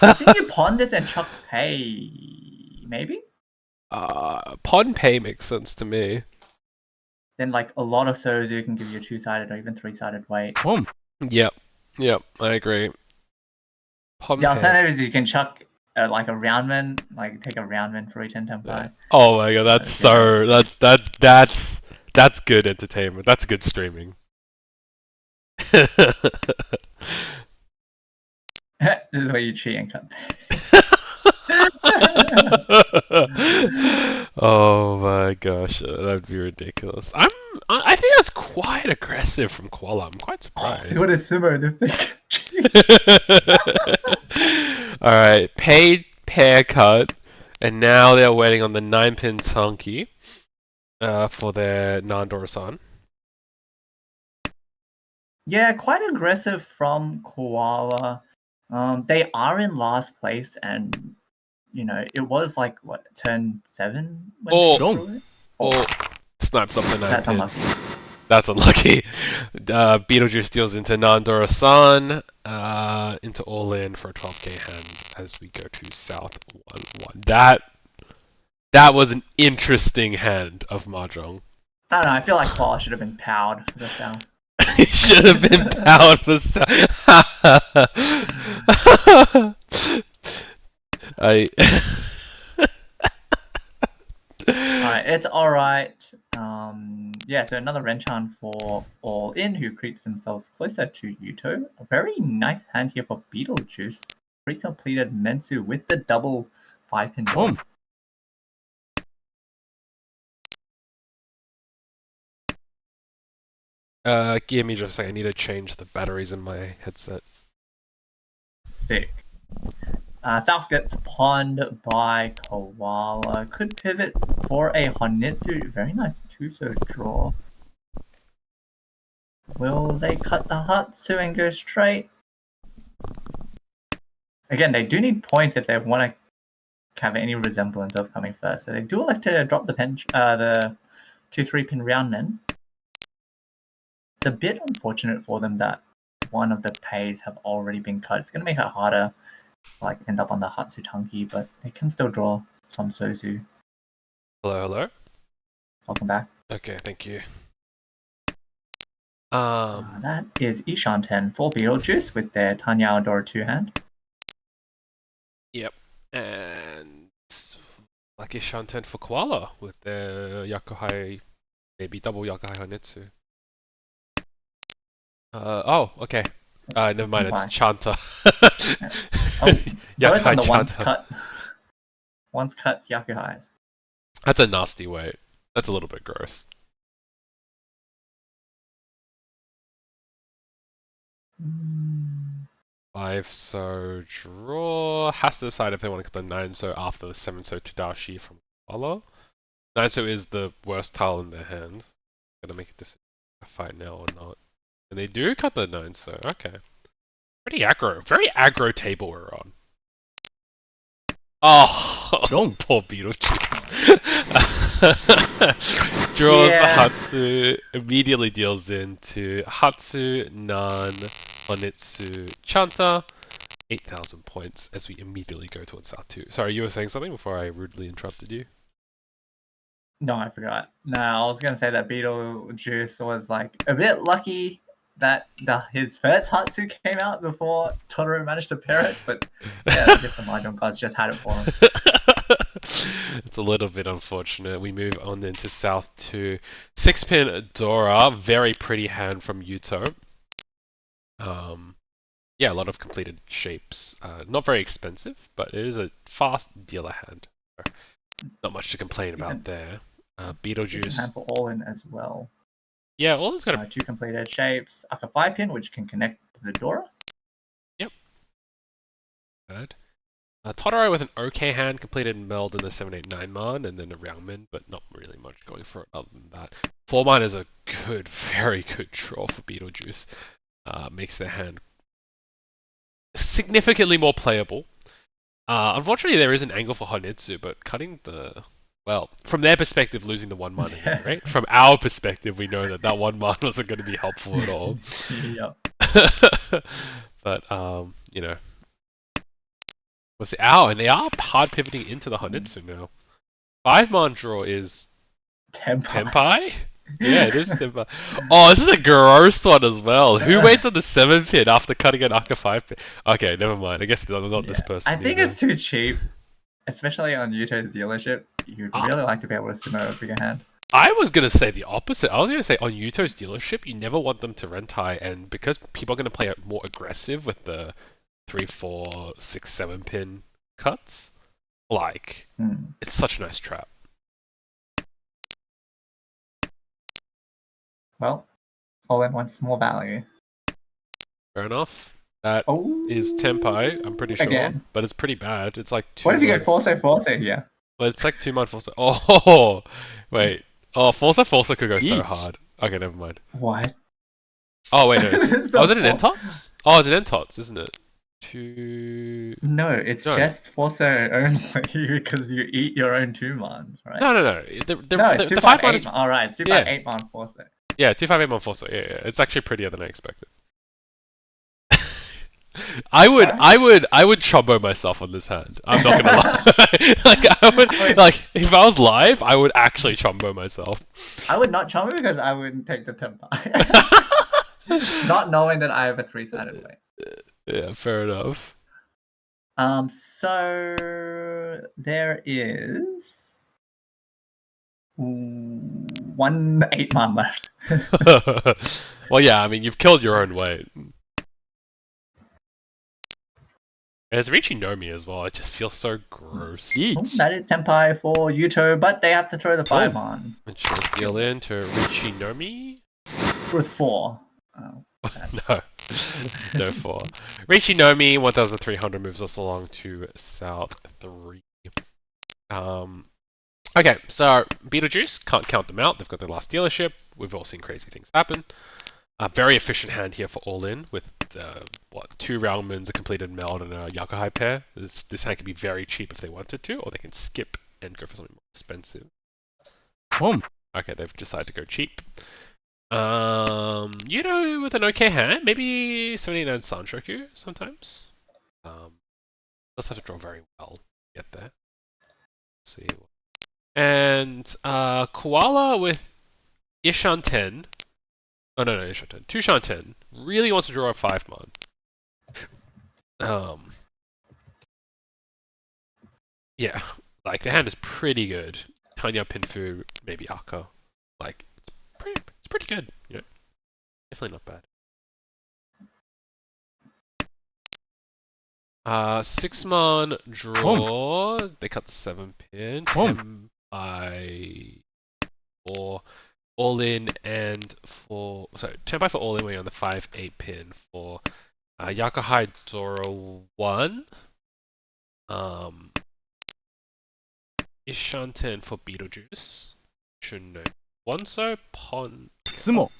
I think you pawn this and chuck pay, maybe? Pawn pay makes sense to me. Then like a lot of Sozu can give you a 2-sided or even 3-sided weight. Boom. Yep, I agree. Pawn The pay. alternative is you can chuck like a roundman, like take a roundman for each 10-10 Yeah. pie. Oh my god, that's so that's good entertainment. That's good streaming. This is where you cheat and cut pay. Oh my gosh, that'd be ridiculous. I think that's quite aggressive from Koala. I'm quite surprised. What a sumo this thing. All right, paid pair cut, and now they're waiting on the 9-pin Sanki for their Nandora-san. Yeah, quite aggressive from Koala. They are in last place, and you know it was like what turn 7 when Oh. they drew it. Oh, snipes up the 9-pin. That's unlucky. That's unlucky. Beetlejuice deals into Nandora-san, into all in for a 12k hand as we go to South 1-1. That was an interesting hand of Mahjong. I don't know. I feel like Koala should have been powered for the South. It should have been powered for Alright, it's alright. Yeah, so another Renchan for all in who creeps themselves closer to Yuto. A very nice hand here for Beetlejuice. Pre-completed Mensu with the double 5-pin. Boom. Give me just a second. I need to change the batteries in my headset. Sick. South gets pawned by Koala. Could pivot for a Honitsu. Very nice Tuso draw. Will they cut the Hatsu and go straight? Again, they do need points if they want to have any resemblance of coming first. So they do like to drop the 2-3-pin roundmen. It's a bit unfortunate for them that one of the pays have already been cut. It's going to make it harder like end up on the Hatsu Tanki, but they can still draw some Sozu. Hello. Welcome back. Okay, thank you. That is Ishan 10 for Beetlejuice with their Tanya Dora 2 hand. Yep, and like Ishan 10 for Koala with their Yakuhai, maybe double Yakuhai Honitsu. Oh, okay. Never mind, it's Chanta. Both on the Chanta. once cut Yakuhais. That's a nasty weight. That's a little bit gross. 5 so draw. Has to decide if they want to cut the 9 so after the 7 so Tadashi from Koala. 9 so is the worst tile in their hand. Gotta make a decision if I fight now or not. And they do cut the 9 so, okay. Pretty aggro. Very aggro table we're on. Oh, Wrong. poor Beetlejuice. Draws the Hatsu, immediately deals into Hatsu, Nan, Onitsu, Chanta. 8,000 points as we immediately go towards Satu. Sorry, you were saying something before I rudely interrupted you? No, I forgot. No, I was gonna say that Beetlejuice was like a bit lucky that his first Hatsu came out before Totoro managed to pair it, but yeah, I guess the Mahjong gods just had it for him. It's a little bit unfortunate. We move on into South to 6-pin Dora. Very pretty hand from Yuto. Yeah, a lot of completed shapes. Not very expensive, but it is a fast dealer hand. Not much to complain about there. Beetlejuice. Hand for all in as well. Yeah, all has got a 2 completed shapes. A 5-pin, which can connect to the Dora. Yep. Bad. Totoro with an okay hand, completed meld in the 789 mon, and then a Roundman, but not really much going for it other than that. 4 mon is a good, very good draw for Beetlejuice. Makes their hand significantly more playable. Unfortunately, there is an angle for Honitsu, but cutting the... Well, from their perspective, losing the 1 mon isn't great. From our perspective, we know that 1 mon wasn't going to be helpful at all. Yep. But, you know... Was it? Ow, and they are hard pivoting into the Honitsu now. 5 mon draw is... Tenpai? Yeah, it is Tenpai. Oh, this is a gross one as well. Who waits on the 7 pin after cutting an Aka 5 pin? Okay, never mind. I guess not this person. I think either. it's too cheap, especially on Yuto's dealership. You'd really like to be able to sumo a bigger hand. I was going to say the opposite. I was going to say on Yuto's dealership, you never want them to rentai, and because people are going to play more aggressive with the 3, 4, 6, 7 pin cuts, like, it's such a nice trap. Well, all in wants more value. Fair enough. That is Tenpai, I'm pretty sure. Again. But it's pretty bad. It's like 2 What if you go months. Forso here? But it's like 2 months Forso. Oh, wait. Oh, Forso could go so Yeet. hard. Okay, never mind. What? Oh, wait, no. Is it an Entots? Oh, it's an Entots, isn't it? No, it's just Forso only because you eat your own 2 mon, right? No. The 5 mon is... Alright, 258 mon Forso. Yeah, 258 mon Forso. Yeah. It's actually prettier than I expected. I would chombo myself on this hand. I'm not gonna lie. If I was live, I would actually chombo myself. I would not chombo because I wouldn't take the Tenpai. Not knowing that I have a 3-sided weight. Yeah, fair enough. So there is 1 8 mon left. Well, yeah, I mean, you've killed your own weight. There's Riichi Nomi as well. It just feels so gross. Yeet. That is Tenpai for Yuto, but they have to throw the 5 on. And she'll steal in to Riichi Nomi. With 4. No. No 4. Riichi Nomi, 1300 moves us along to South 3. Okay, so Beetlejuice, can't count them out. They've got their last dealership. We've all seen crazy things happen. A very efficient hand here for all in with 2 Roundmans, a completed meld, and a Yakuhai pair. This hand can be very cheap if they wanted to, or they can skip and go for something more expensive. Boom. Okay, they've decided to go cheap. You know, with an okay hand, maybe 79 Sanshoku sometimes. Does have to draw very well to get there. Let's see. And Koala with Ishanten. Oh no, Ishanten. Tushanten really wants to draw a 5 mon. Yeah, like the hand is pretty good. Tanya Pinfu, maybe Aka. Like it's pretty good. You know, definitely not bad. 6 mon draw. They cut the 7 pin. 10 by 4 all in and 10 by 4 all in way on the 5-8 pin for Yakuhai Dora 1. Ishanten for Beetlejuice. Shunno. Onso Pon. 相撲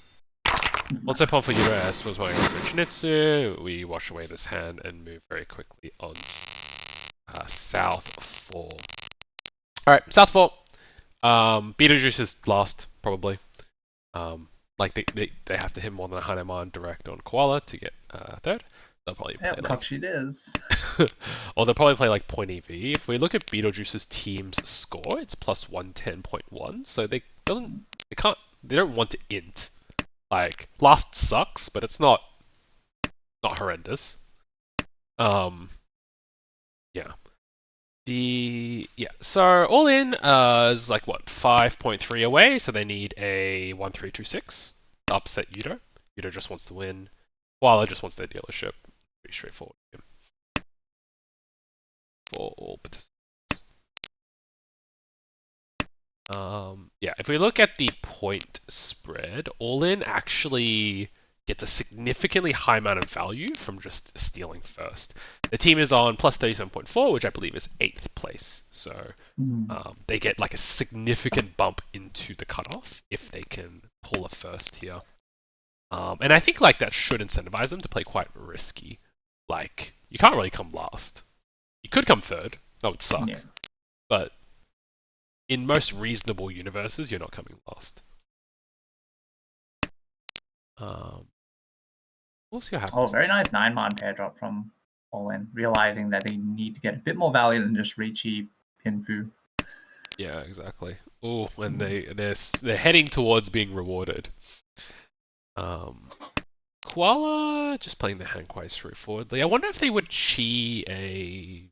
Also Pon for Uraas was my to Chinitsu. We wash away this hand and move very quickly on South 4. Alright, South 4. Beetlejuice is last, probably. Like they have to hit more than a Hanuman direct on Koala to get third. They'll probably play Yep, cock sheet is. or they'll probably play like point EV. If we look at Beetlejuice's team's score, it's plus 110.1. So they don't want to int. Like last sucks, but it's not horrendous. Yeah. So all in is like what 5.3 away. So they need a 1-3-2-6 to upset Yuto. Yuto just wants to win. Koala just wants their dealership. Pretty straightforward for all participants. If we look at the point spread, all in actually gets a significantly high amount of value from just stealing first. The team is on plus 37.4, which I believe is 8th place. So they get like a significant bump into the cutoff if they can pull a first here. And I think like that should incentivize them to play quite risky. Like you can't really come last. You could come third. That would suck. Yeah. But in most reasonable universes, you're not coming last. We'll see what happens. Oh, very nice 9-man pair drop from All In, realizing that they need to get a bit more value than just Riichi Pinfu. Yeah, exactly. Oh, when they're heading towards being rewarded. Koala just playing the hand quite straightforwardly. I wonder if they would chi a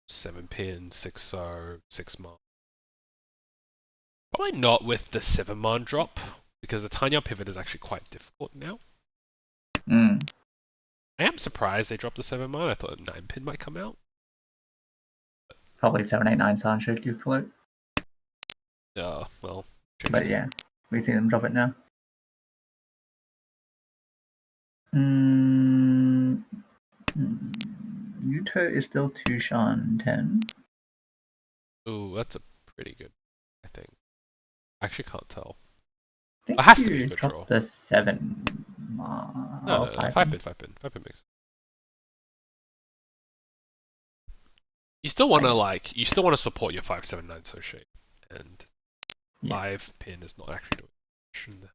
7-pin 6-0 6-man. Probably not with the 7-man drop, because the Tanya pivot is actually quite difficult now. I am surprised they dropped the 7-man. I thought a 9-pin might come out. Probably 789 Sanshoku float. Well. But yeah, we see them drop it now. Yuto is still Tushan 10. Ooh, that's a pretty good, I think. I actually can't tell. I think It has to be you a good dropped draw. the 7. No, 5-pin. 5-pin makes sense. You still want to support your 5-7-9 so shape, and 5-pin is not actually doing much.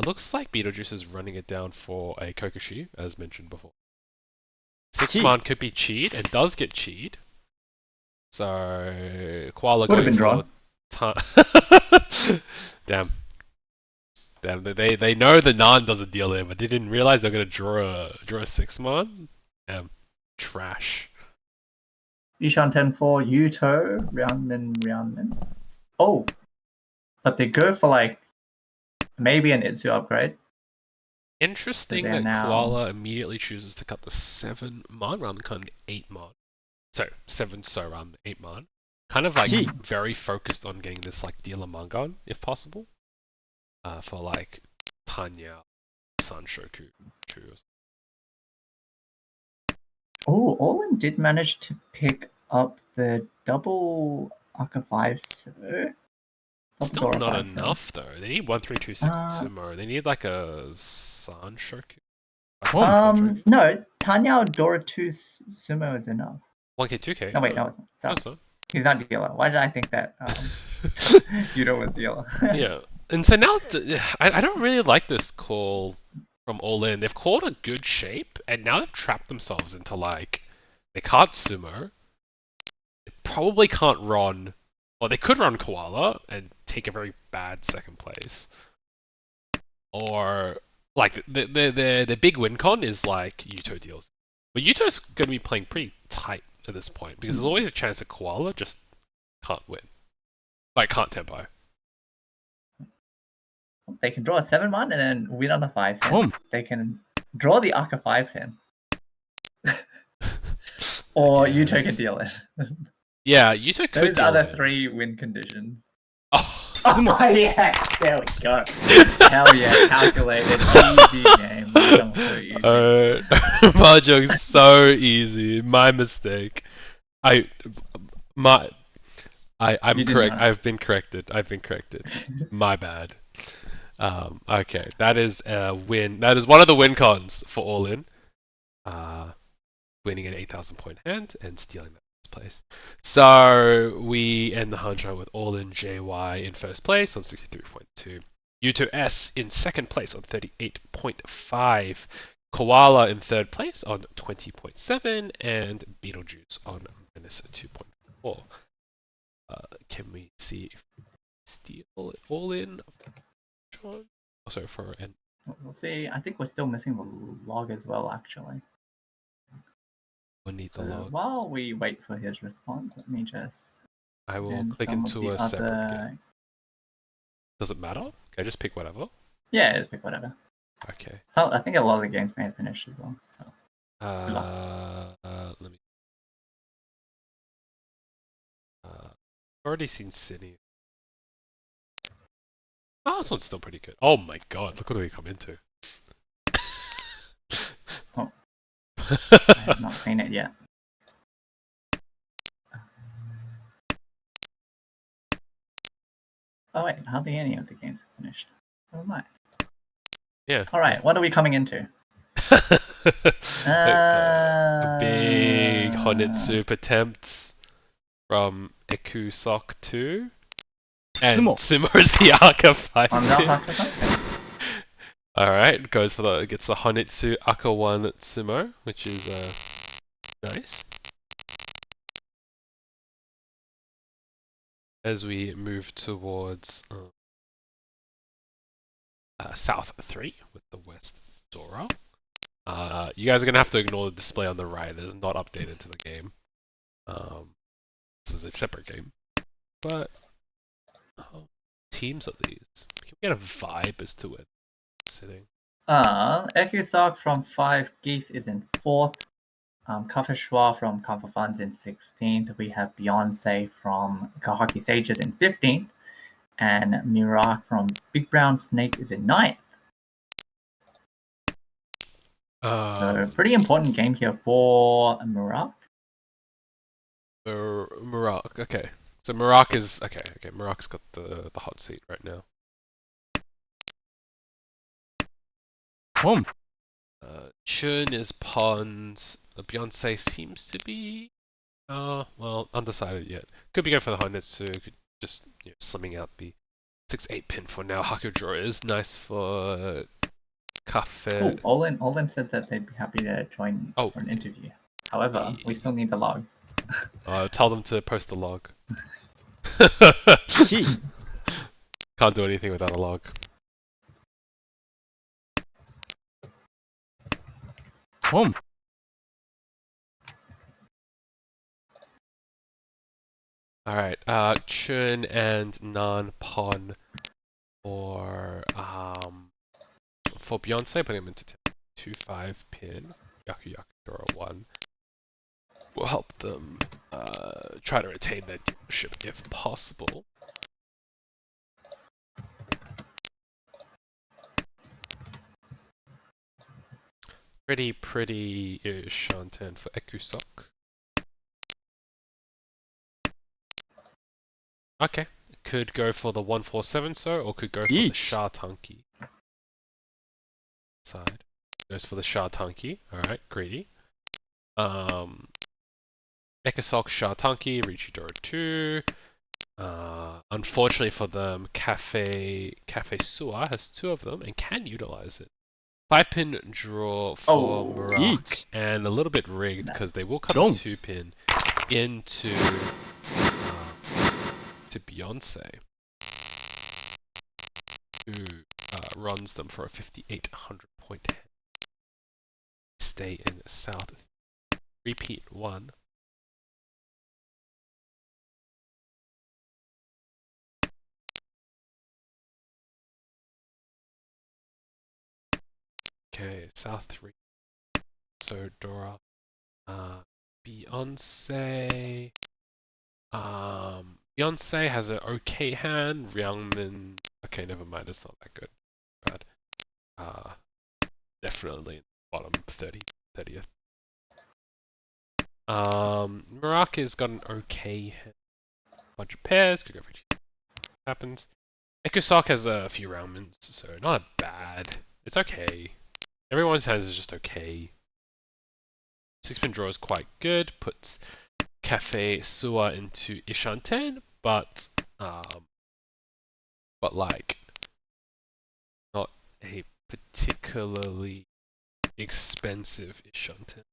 Looks like Beetlejuice is running it down for a Kokoshi, as mentioned before. 6-man could be cheat, and does get cheat. So Koala Would have going been drawn. Damn. They know the Nan does a deal there, but they didn't realize they're gonna draw a 6-man. Damn. Trash. Ishan 10 for Yuto, Roundman. Oh, but they go for like maybe an Itsu upgrade. Interesting So that now... Koala immediately chooses to cut the 7-man rather than cutting the 8-man. So 7 so around the 8-man. Kind of like very focused on getting this like dealer Mangan if possible. For like Tanya, Sanshoku, Chu. Oh, Olin did manage to pick up the double Aka 5 so. Still not enough though. They need 1-3-2-6 sumo. They need like a Sanshoku. No, Tanya Dora 2 sumo is enough. 1K, 2K. No, wait, no, it's not. So. He's not dealer. Why did I think that Yuto was dealer? Yeah. And so now, I don't really like this call from All In. They've called a good shape, and now they've trapped themselves into like, they can't sumo. They probably can't run, or they could run Koala and take a very bad second place. Or, like, the big win con is like Yuto deals. But Yuto's going to be playing pretty tight at this point, because there's always a chance that Koala just can't win. Like, can't tempo. They can draw a 7-man and then win on a 5-pin. They can draw the Aka 5-pin. Or Yuto can deal it. Yeah, Yuto could Those are deal the it. 3 win conditions. Oh, Oh, yeah, there we go. Hell yeah, calculated, easy game. Mahjong so easy. Mahjong's so easy. My mistake. I my I'm You did correct. not. I've been corrected. My bad. Okay, that is a win. That is one of the win cons for All In. Winning an 8,000 point hand and stealing that first place. So we end the Hanchans with All In JY in first place on 63.2. U2S in second place on 38.5. Koala in third place on 20.7 and Beetlejuice on minus 2.4. Can we see if we steal it all in? Oh, sorry, for an. We'll see. I think we're still missing the log as well, actually. We'll need So the log. while we wait for his response, let me just. I will And click some of into the a separate other... game. Does it matter? Can I just pick whatever? Yeah, just pick whatever. Okay. So I think a lot of the games may have finished as well. So Let me. Already seen Sydney. Oh, this one's still pretty good. Oh my god, look what we come into. Oh. I have not seen it yet. Oh wait, hardly any of the games have finished. Never mind. Yeah. Alright, what are we coming into? A big Honitsu attempt from Ekusok 2. And Sumo's the Aka 5. On the Haka. Alright, gets the Honitsu Aka 1 Sumo, which is nice. As we move towards South 3 with the West Zora. You guys are going to have to ignore the display on the right. It is not updated to the game. This is a separate game. But teams are these? Can we get a vibe as to where it's sitting? Ekusok from 5 Geese is in 4th. Kafeshwa from Kafa Funds in 16th. We have Beyonce from Kahaki Sages in 15th. And Mirak from Big Brown Snake is in 9th. So pretty important game here for Mirak. Mirak, okay. So Mirak is okay. Mirak's got the hot seat right now. Chun is pawns. Beyonce seems to be well, undecided yet. Could be going for the Honitsu. Could just slimming out the 6-8 pin for now. Haku draw is nice for Cafe. Oh, Olin said that they'd be happy to join for an interview. However, we still need the log. Tell them to post the log. Can't do anything without a log. Alright, Chun and Nan Pon for Beyonce, putting him into 2-5 pin. Yaku Yaku Dora 1. Will help them try to retain their dealership if possible. Pretty-ish on turn for Ekusok. Okay, could go for the 147 so, or could go for the Shah Tanki. Side. Goes for the Shah Tanki. Alright, greedy. Ekusok, Shah Tanki, Riichi Dora 2. Unfortunately for them, Cafe Sua has 2 of them and can utilize it. 5-pin draw for Mirak, and a little bit rigged because they will cut the 2-pin into to Beyonce, who runs them for a 5,800 point head. Stay in South. Repeat 1. Okay, South 3. So Dora, Beyonce, Beyonce has an okay hand. Ryangmin, okay, never mind, it's not that good. Bad. Definitely bottom 30th. Muraka's got an okay hand. Bunch of pairs, could go for happens. Ekusok has a few Ryangmins, so not bad. It's okay. Everyone's hands is just okay. Six-pin draw is quite good. Puts Cafe Suwa into Ishanten, but like not a particularly expensive Ishanten.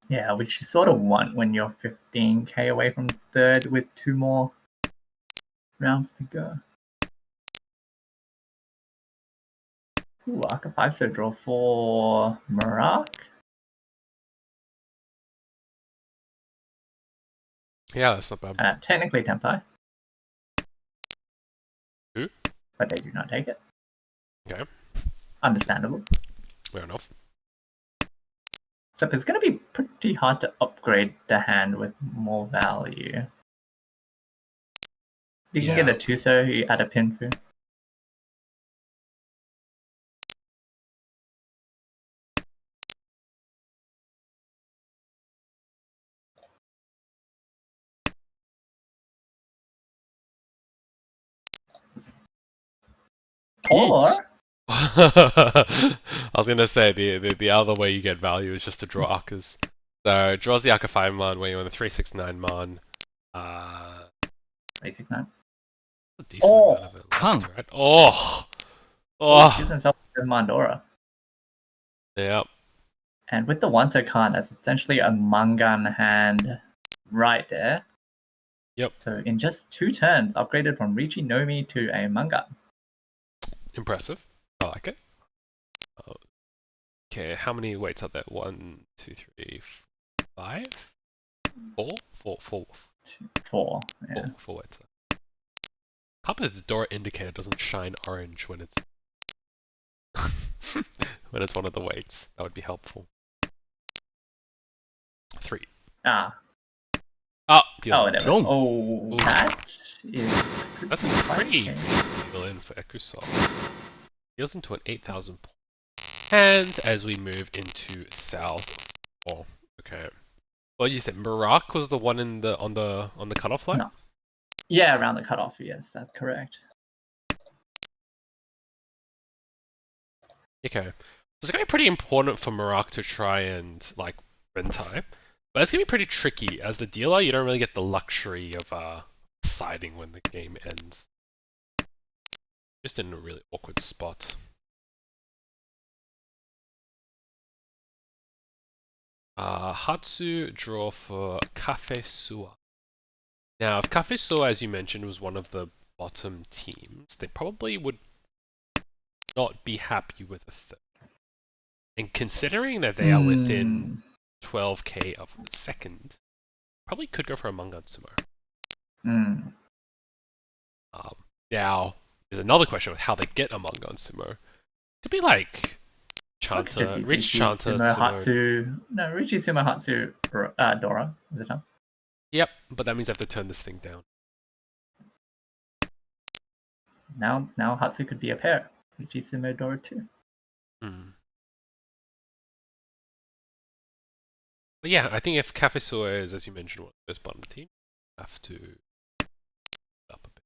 Yeah, which you sort of want when you're 15k away from third with 2 more rounds to go. Ooh, Aka 5 draw for Murak. Yeah, that's not bad. Technically Tempai. Who? But they do not take it. Okay, Understandable. fair enough. Except it's going to be pretty hard to upgrade the hand with more value. You can get a Tuso, you add a Pinfu. Or I was gonna say the other way you get value is just to draw Akas. So draws the Aka 5 mon when you're on the 369 mon. 369. A decent amount of it left, right? Oh! Gives himself a Mandora. Yep. And with the Onso Khan, that's essentially a Mangan hand right there. Yep. So in just 2 turns, upgraded from Riichi Nomi to a Mangan. Impressive. I like it. Okay, how many weights are there? 1, 2, 3, 5? 4? 4, 4. 4, yeah. 4 weights. How about the door indicator doesn't shine orange when it's when it's one of the weights? That would be helpful. 3. Ah. Oh, Oh, there we go. Ooh. That is... That's a pretty big deal in for Ekusol. Deals into an 8,000 point. And as we move into south, oh, okay. Well, you said Murak was the one in the on the cutoff line? No. Yeah, around the cutoff, yes, that's correct. Okay. So it's gonna be pretty important for Murak to try and like Rentai. But it's gonna be pretty tricky. As the dealer, you don't really get the luxury of siding when the game ends. Just in a really awkward spot. Hatsu draw for Cafe Suwa. Now, if Cafe Suwa, as you mentioned, was one of the bottom teams, they probably would not be happy with a third. And considering that they are within 12k of the second, probably could go for a Mangan Sumo. Now, there's another question with how they get a Mangan Sumo. Could be like Chanta, Riichi Chanta, Sumo Hatsu. No, Riichi Sumo Hatsu Dora. Is it not? Yep, but that means I have to turn this thing down. Now Hatsu could be a pair. Riichi Sumo Dora 2. But yeah, I think if Cafe Suwa is, as you mentioned, one of the first bottom team, have to up a bit.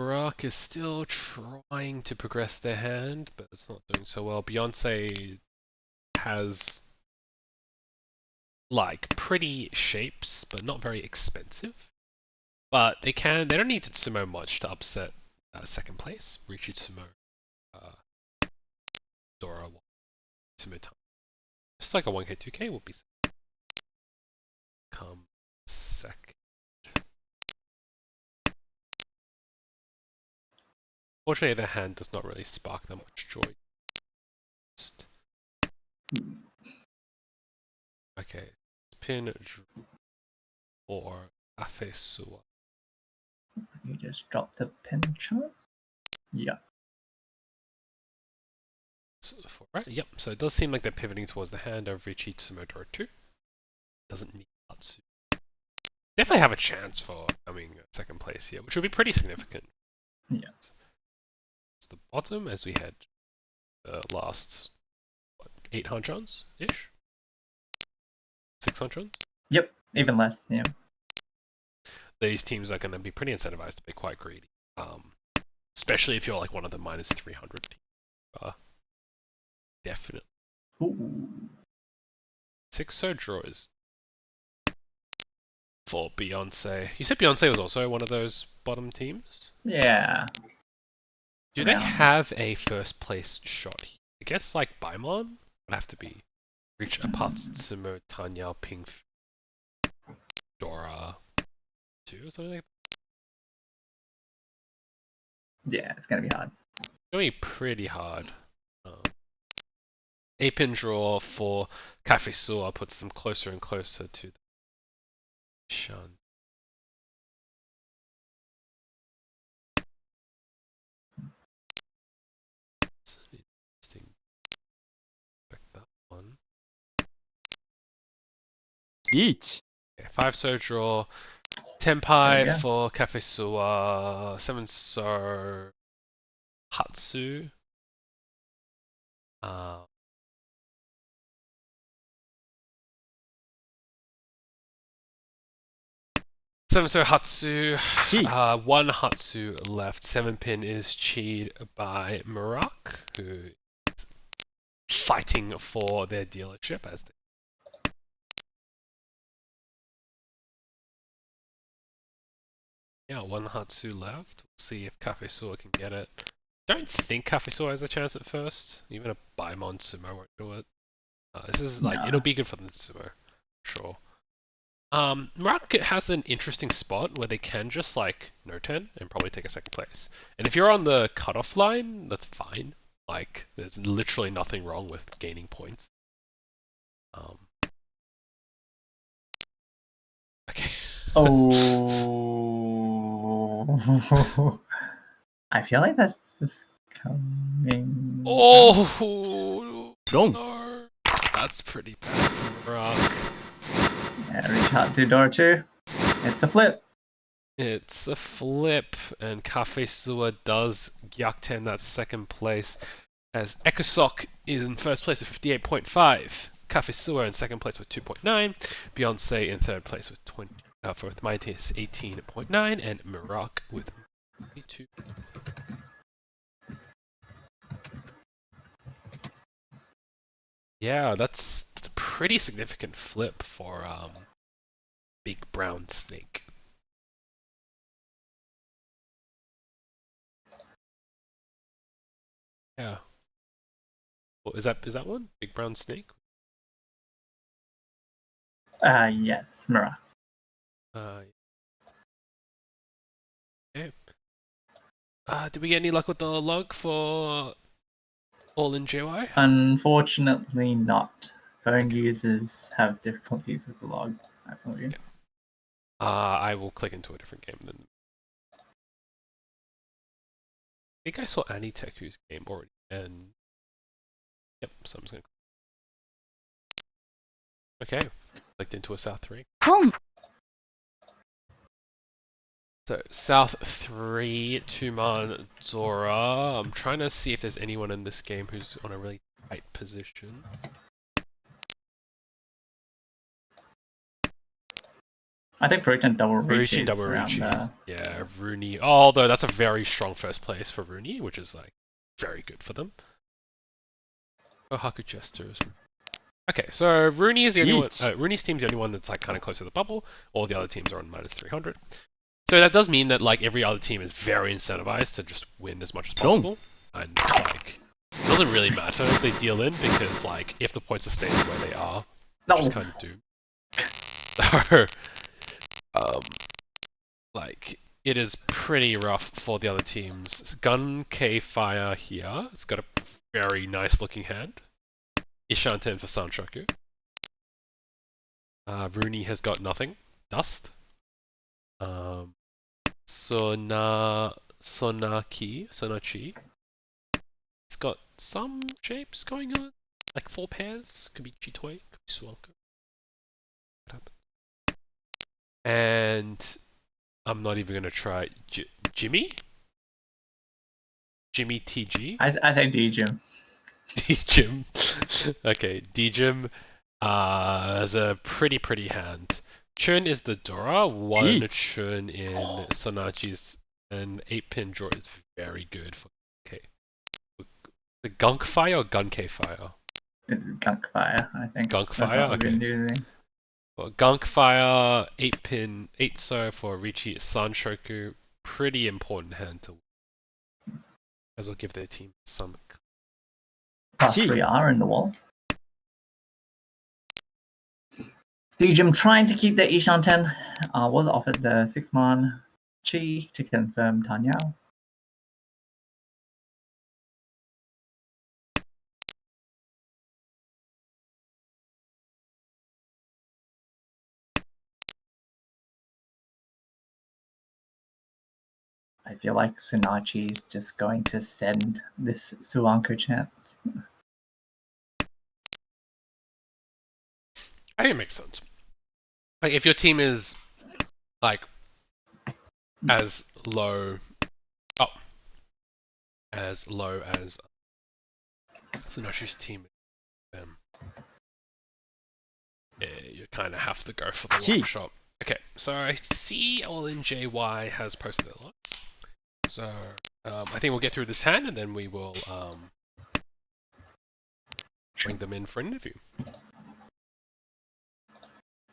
Barack is still trying to progress their hand, but it's not doing so well. Beyonce has like pretty shapes, but not very expensive. But they don't need to sumo much to upset second place. Riichi Sumo, Dora Sumo time. Just like a 1k, 2k will be come second. Fortunately, their hand does not really spark that much joy. Okay, pin or Cafe Suwa. You just drop the pin chart. Yeah. Right, yep, so it does seem like they're pivoting towards the hand of Riichi Tsumoto 2. Doesn't need Hatsu. Definitely have a chance for coming second place here, which would be pretty significant. Yeah. It's the bottom as we had the last, 8 Hanchans-ish? 6 Hanchans? Yep. Even less. Yeah. These teams are going to be pretty incentivized to be quite greedy. Especially if you're like one of the minus 300 teams. Definitely. Ooh. 6 draws for Beyonce. You said Beyonce was also one of those bottom teams? Yeah. Do they Around. have a first place shot? I guess like Baimon would have to be reach Apats, Sumo, Tanya, Ping, Dora 2 or something like that. Yeah, it's gonna be hard. It's going to be pretty hard. A pin draw for Cafe Sua puts them closer and closer to the Shan. It's interesting. Back that one. Riichi. Okay, 5 draw. 10 There we go. for Cafe Sua. 7 Hatsu. Seven Hatsu, Chi. 1 Hatsu left. 7 pin is cheated by Murak, who is fighting for their dealership as they. Yeah, 1 Hatsu left. We'll see if Cafe Sua can get it. Don't think Cafe Sua has a chance at first. Even a Baimon Sumo won't do it. This is like, No. it'll be good for the Sumo, sure. Murak has an interesting spot where they can just like no 10 and probably take a second place. And if you're on the cutoff line, that's fine. Like, there's literally nothing wrong with gaining points. Okay. Oh. I feel like that's just coming. Oh Dong. no, that's pretty bad for Murak. Yeah, reach out to door 2. It's a flip. It's a flip, and Cafe Sua does Gyakten that second place, as Ekosok is in first place with 58.5, Cafe Sua in second place with 2.9, Beyonce in third place with 20, with minus 18.9, and Murak with 22. Yeah, that's a pretty significant flip for Big Brown Snake. Yeah. Well, is that one? Big Brown Snake? Yes, Mura. Okay. Did we get any luck with the log for All in JY? Unfortunately not. Phone users have difficulties with the log, I believe. Okay. I will click into a different game then. I think I saw Aniteku's game already, and yep, so I'm just gonna. Okay, clicked into a South 3. Pom. So South 3, Tuman, Zora. I'm trying to see if there's anyone in this game who's on a really tight position. I think Fruit and Double Reach Riichi, is double around Riichi. Yeah, Rooney. Although that's a very strong first place for Rooney, which is like very good for them. Oh, Haku Chesters. Okay, so Rooney is the only one. Rooney's team's the only one that's like kind of close to the bubble. All the other teams are on minus 300. So that does mean that like every other team is very incentivized to just win as much as possible, and like it doesn't really matter if they deal in because like if the points are staying where they are, No. just kind of do. So, like it is pretty rough for the other teams. Gun K Fire here. It's got a very nice looking hand. Ishanten for Sanshaku. Rooney has got nothing. Dust. Sonachi. It's got some shapes going on, like 4 pairs. Could be Chitoi, could be Suanko. And I'm not even gonna try Jimmy. Jimmy TG. I say D Jim. D-Jim. Okay, D-Jim has a pretty hand. Chun is the Dora. 1 Jeez. Chun in Sonachi's and 8-pin draw is very good for okay. The Gunk Fire or Gunkei Fire? Gunk Fire, I think. Gunk That's Fire? what we've Okay. been using. Well, Gunk Fire, 8-pin, 8-so for Riichi Sanshoku. Pretty important hand to win, as will give their team some. Plus Gee. 3R in the wall. D-Jim trying to keep the Ishan 10 was offered the 6-man Chi to confirm Tanyao. I feel like Sunachi is just going to send this Suanko chance. I think it makes sense. Like if your team is like as low as Sunashi's team, you kind of have to go for the long shot. Okay, so I see All in JY has posted a lot. So I think we'll get through this hand and then we will bring them in for an interview.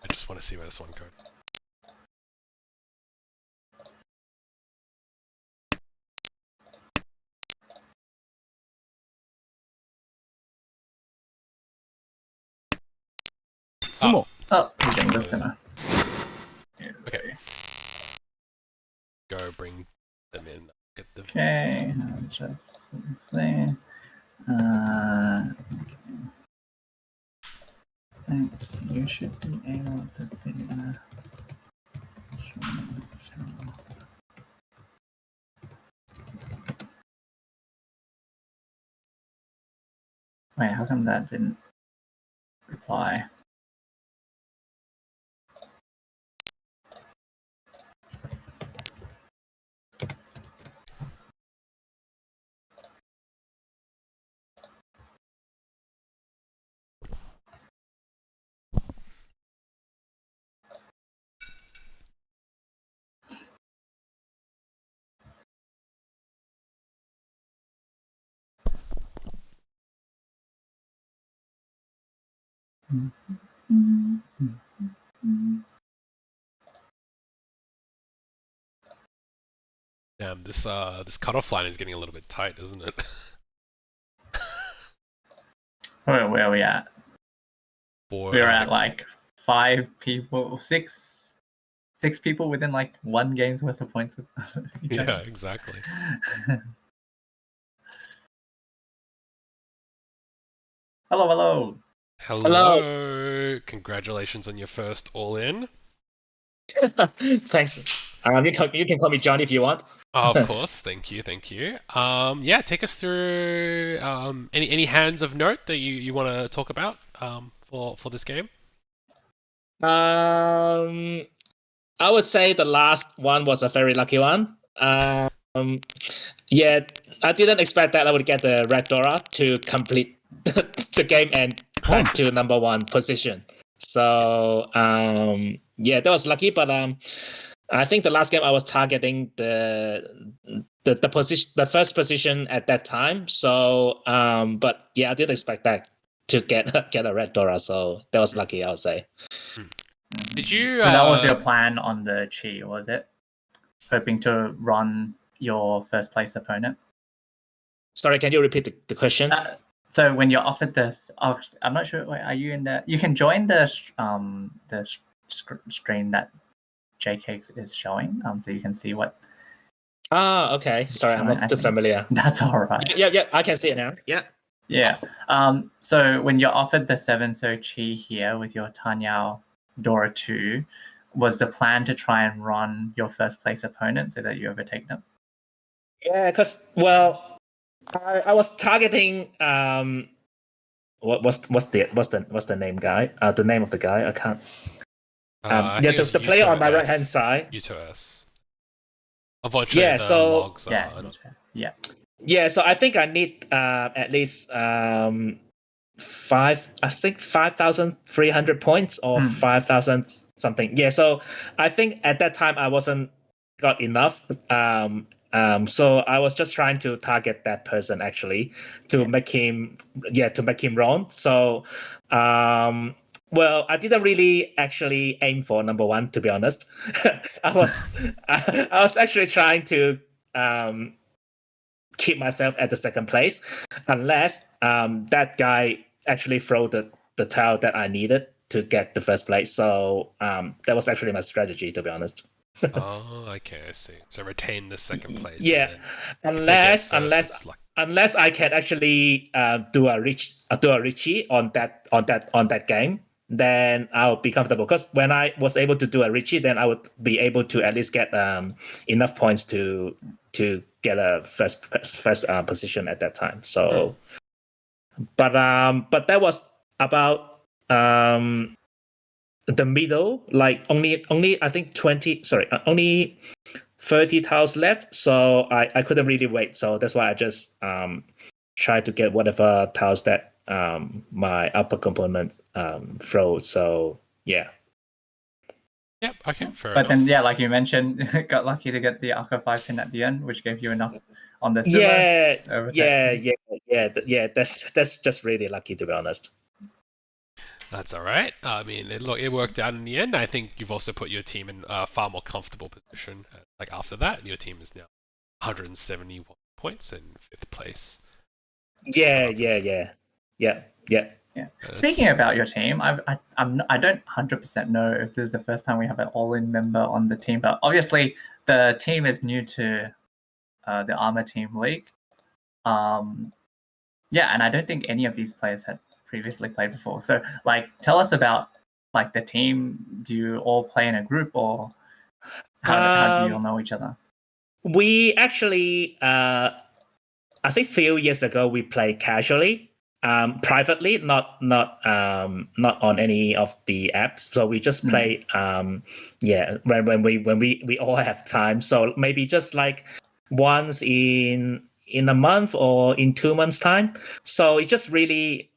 I just want to see where this one goes. Sumo. Oh, he's getting the center. Okay. Go bring them in. Get the Okay, just there. I think you should be able to see that. Wait, how come that didn't reply? damn, this cutoff line is getting a little bit tight, isn't it? Where are we at? We're at like like 5 people, 6 people within like 1 game's worth of points with each yeah, other. exactly. Hello. Hello. Congratulations on your first all-in. Thanks. You can call me John if you want. Of course, thank you. Yeah, take us through any hands of note that you want to talk about for this game. I would say the last one was a very lucky one. Yeah, I didn't expect that I would get the Red Dora to complete the game and back to number 1 position. So yeah, that was lucky, but I think the last game I was targeting the position, the first position at that time. So but yeah, I didn't expect that to get a Red Dora, so that was lucky, I would say. Did you? So that was your plan on the Chi, was it? Hoping to run your first place opponent? Sorry, can you repeat the question? So when you're offered this, I'm not sure. Wait, are you in the? You can join the screen that JCakes is showing, so you can see what. Ah, okay. Sorry, I'm not too familiar. That's all right. Yeah, I can see it now. Yeah. Yeah. So when you're offered the 7-so Chi here with your Tanyao Dora 2, was the plan to try and run your first place opponent so that you overtake them? Yeah, because well, I was targeting what's the name guy? The name of the guy I can't. I Yeah, think it was the player on my right hand Yuto side. S. Unfortunately, Yeah, the so logs Yeah, are not. yeah. yeah, so I think I need at least I think 5,300 points or 5,000 something. Yeah, so I think at that time I wasn't got enough. So I was just trying to target that person actually to make him wrong. So well, I didn't really actually aim for number one, to be honest. I was I was actually trying to keep myself at the second place, unless that guy actually throw the tile that I needed to get the first place. So that was actually my strategy, to be honest. Oh, okay, I see. So retain the second place. Yeah, And then if they get first, unless it's like unless I can actually do a Riichi on that game, then I'll be comfortable. Because when I was able to do a Riichi, then I would be able to at least get enough points to get a first position at that time. So, but that was about the middle, like only I think 20. Sorry, only 30 tiles left, so I couldn't really wait. So that's why I just tried to get whatever tiles that my upper component throws. So yeah. yep, okay, fair But enough. then, yeah, like you mentioned, got lucky to get the Aqua 5 pin at the end, which gave you enough on the sumo. Yeah. That's just really lucky, to be honest. That's all right. I mean, look, it worked out in the end. I think you've also put your team in a far more comfortable position. Like after that, your team is now 171 points in fifth place. Yeah. Yeah. Speaking about your team, I don't 100% know if this is the first time we have an all-in member on the team, but obviously the team is new to the ARMA team league. Yeah, and I don't think any of these players had previously played before. So, like, tell us about like the team. Do you all play in a group, or how do you all know each other? We actually, I think few years ago we played casually, privately, not on any of the apps. So we just play, when we all have time. So maybe just like once in a month or in 2 months time. So it's just really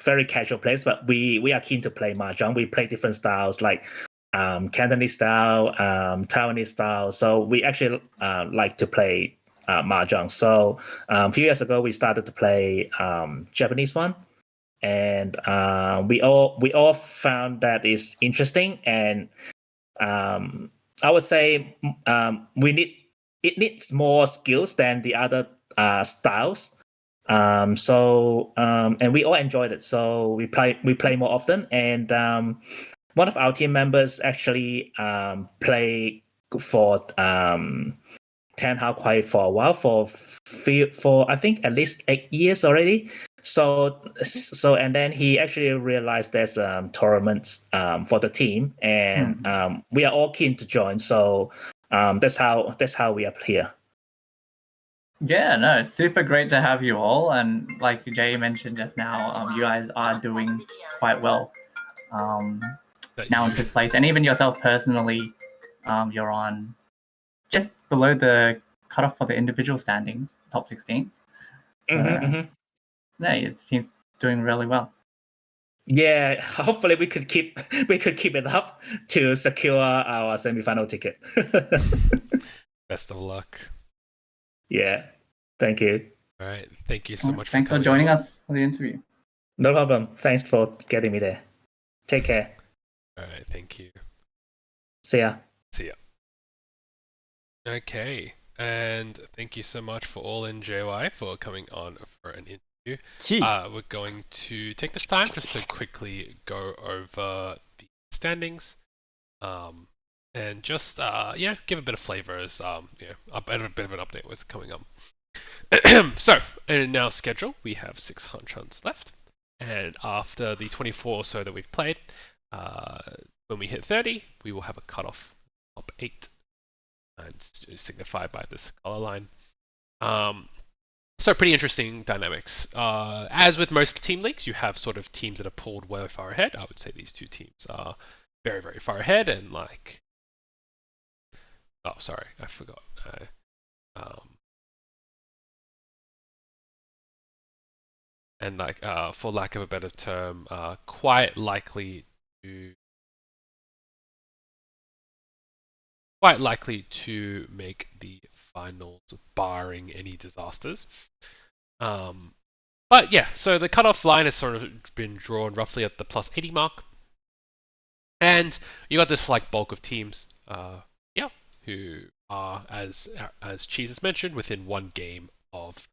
very casual place. But we are keen to play Mahjong. We play different styles like Cantonese style, Taiwanese style. So we actually like to play Mahjong. So a few years ago, we started to play Japanese one, and we all found that is interesting. And I would say it needs more skills than the other styles. And we all enjoyed it. So we play more often, and one of our team members actually play for Ten Hao Kuai for a while, for I think at least 8 years already. So and then he actually realized there's tournaments for the team, and we are all keen to join. So that's how we are here. Yeah, no, it's super great to have you all, and like Jay mentioned just now, you guys are doing quite well. Now in fifth place, and even yourself personally, you're on just below the cutoff for the individual standings, top 16. So, yeah, it seems doing really well. Yeah, hopefully we could keep it up to secure our semi-final ticket. Best of luck. Yeah, thank you. All right, thank you so much. Thanks for joining us for the interview. No problem. Thanks for getting me there. Take care. All right, thank you. See ya. See ya. Okay, and thank you so much for all in JY for coming on for an interview. We're going to take this time just to quickly go over the standings, and just give a bit of flavors. A bit of an update with coming up. So in our schedule, we have 6 Hanchans left, and after the 24 or so that we've played, when we hit 30, we will have a cutoff top 8. And it's signified by this color line. So pretty interesting dynamics. As with most team leagues, you have sort of teams that are pulled way far ahead. I would say these two teams are very, very far ahead, and like, oh, sorry, I forgot. And like, for lack of a better term, quite likely to make the finals, barring any disasters. But yeah, so the cutoff line has sort of been drawn roughly at the plus 80 mark, and you got this like bulk of teams, yeah, who are as Cheese has mentioned within one game of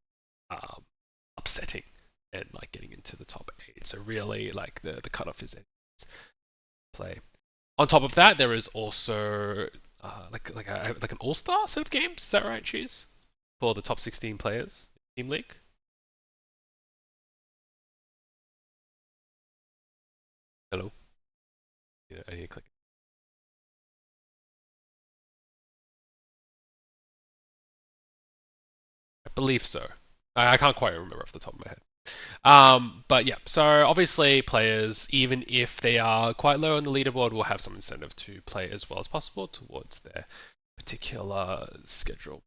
upsetting and like getting into the top 8. So really, like the cutoff is in play. On top of that, there is also like an all-star set of games. Is that right, Cheese? For the top 16 players in Team League. Hello. Yeah, I need to click. I believe so. I can't quite remember off the top of my head. But yeah, so obviously players, even if they are quite low on the leaderboard, will have some incentive to play as well as possible towards their particular schedule.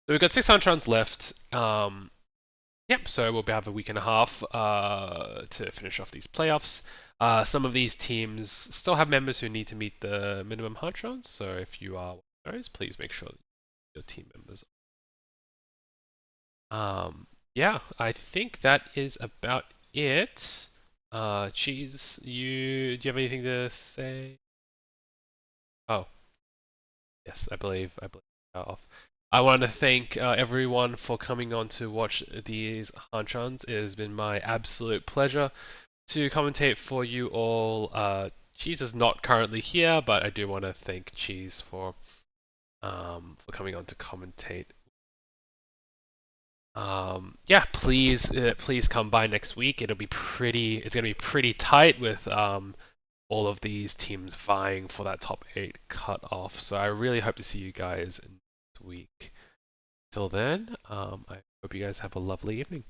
So we've got 600 runs left. Yep, so we'll have a week and a half to finish off these playoffs. Some of these teams still have members who need to meet the minimum Hanchans, so if you are one of those, please make sure that your team members. Yeah, I think that is about it. Cheese, do you have anything to say? Oh, yes, I believe off. I want to thank everyone for coming on to watch these Hanchans. It has been my absolute pleasure to commentate for you all. Cheese is not currently here, but I do want to thank Cheese for coming on to commentate. Yeah, please come by next week. It's gonna be pretty tight with all of these teams vying for that top 8 cut off. So I really hope to see you guys next week. Till then, I hope you guys have a lovely evening.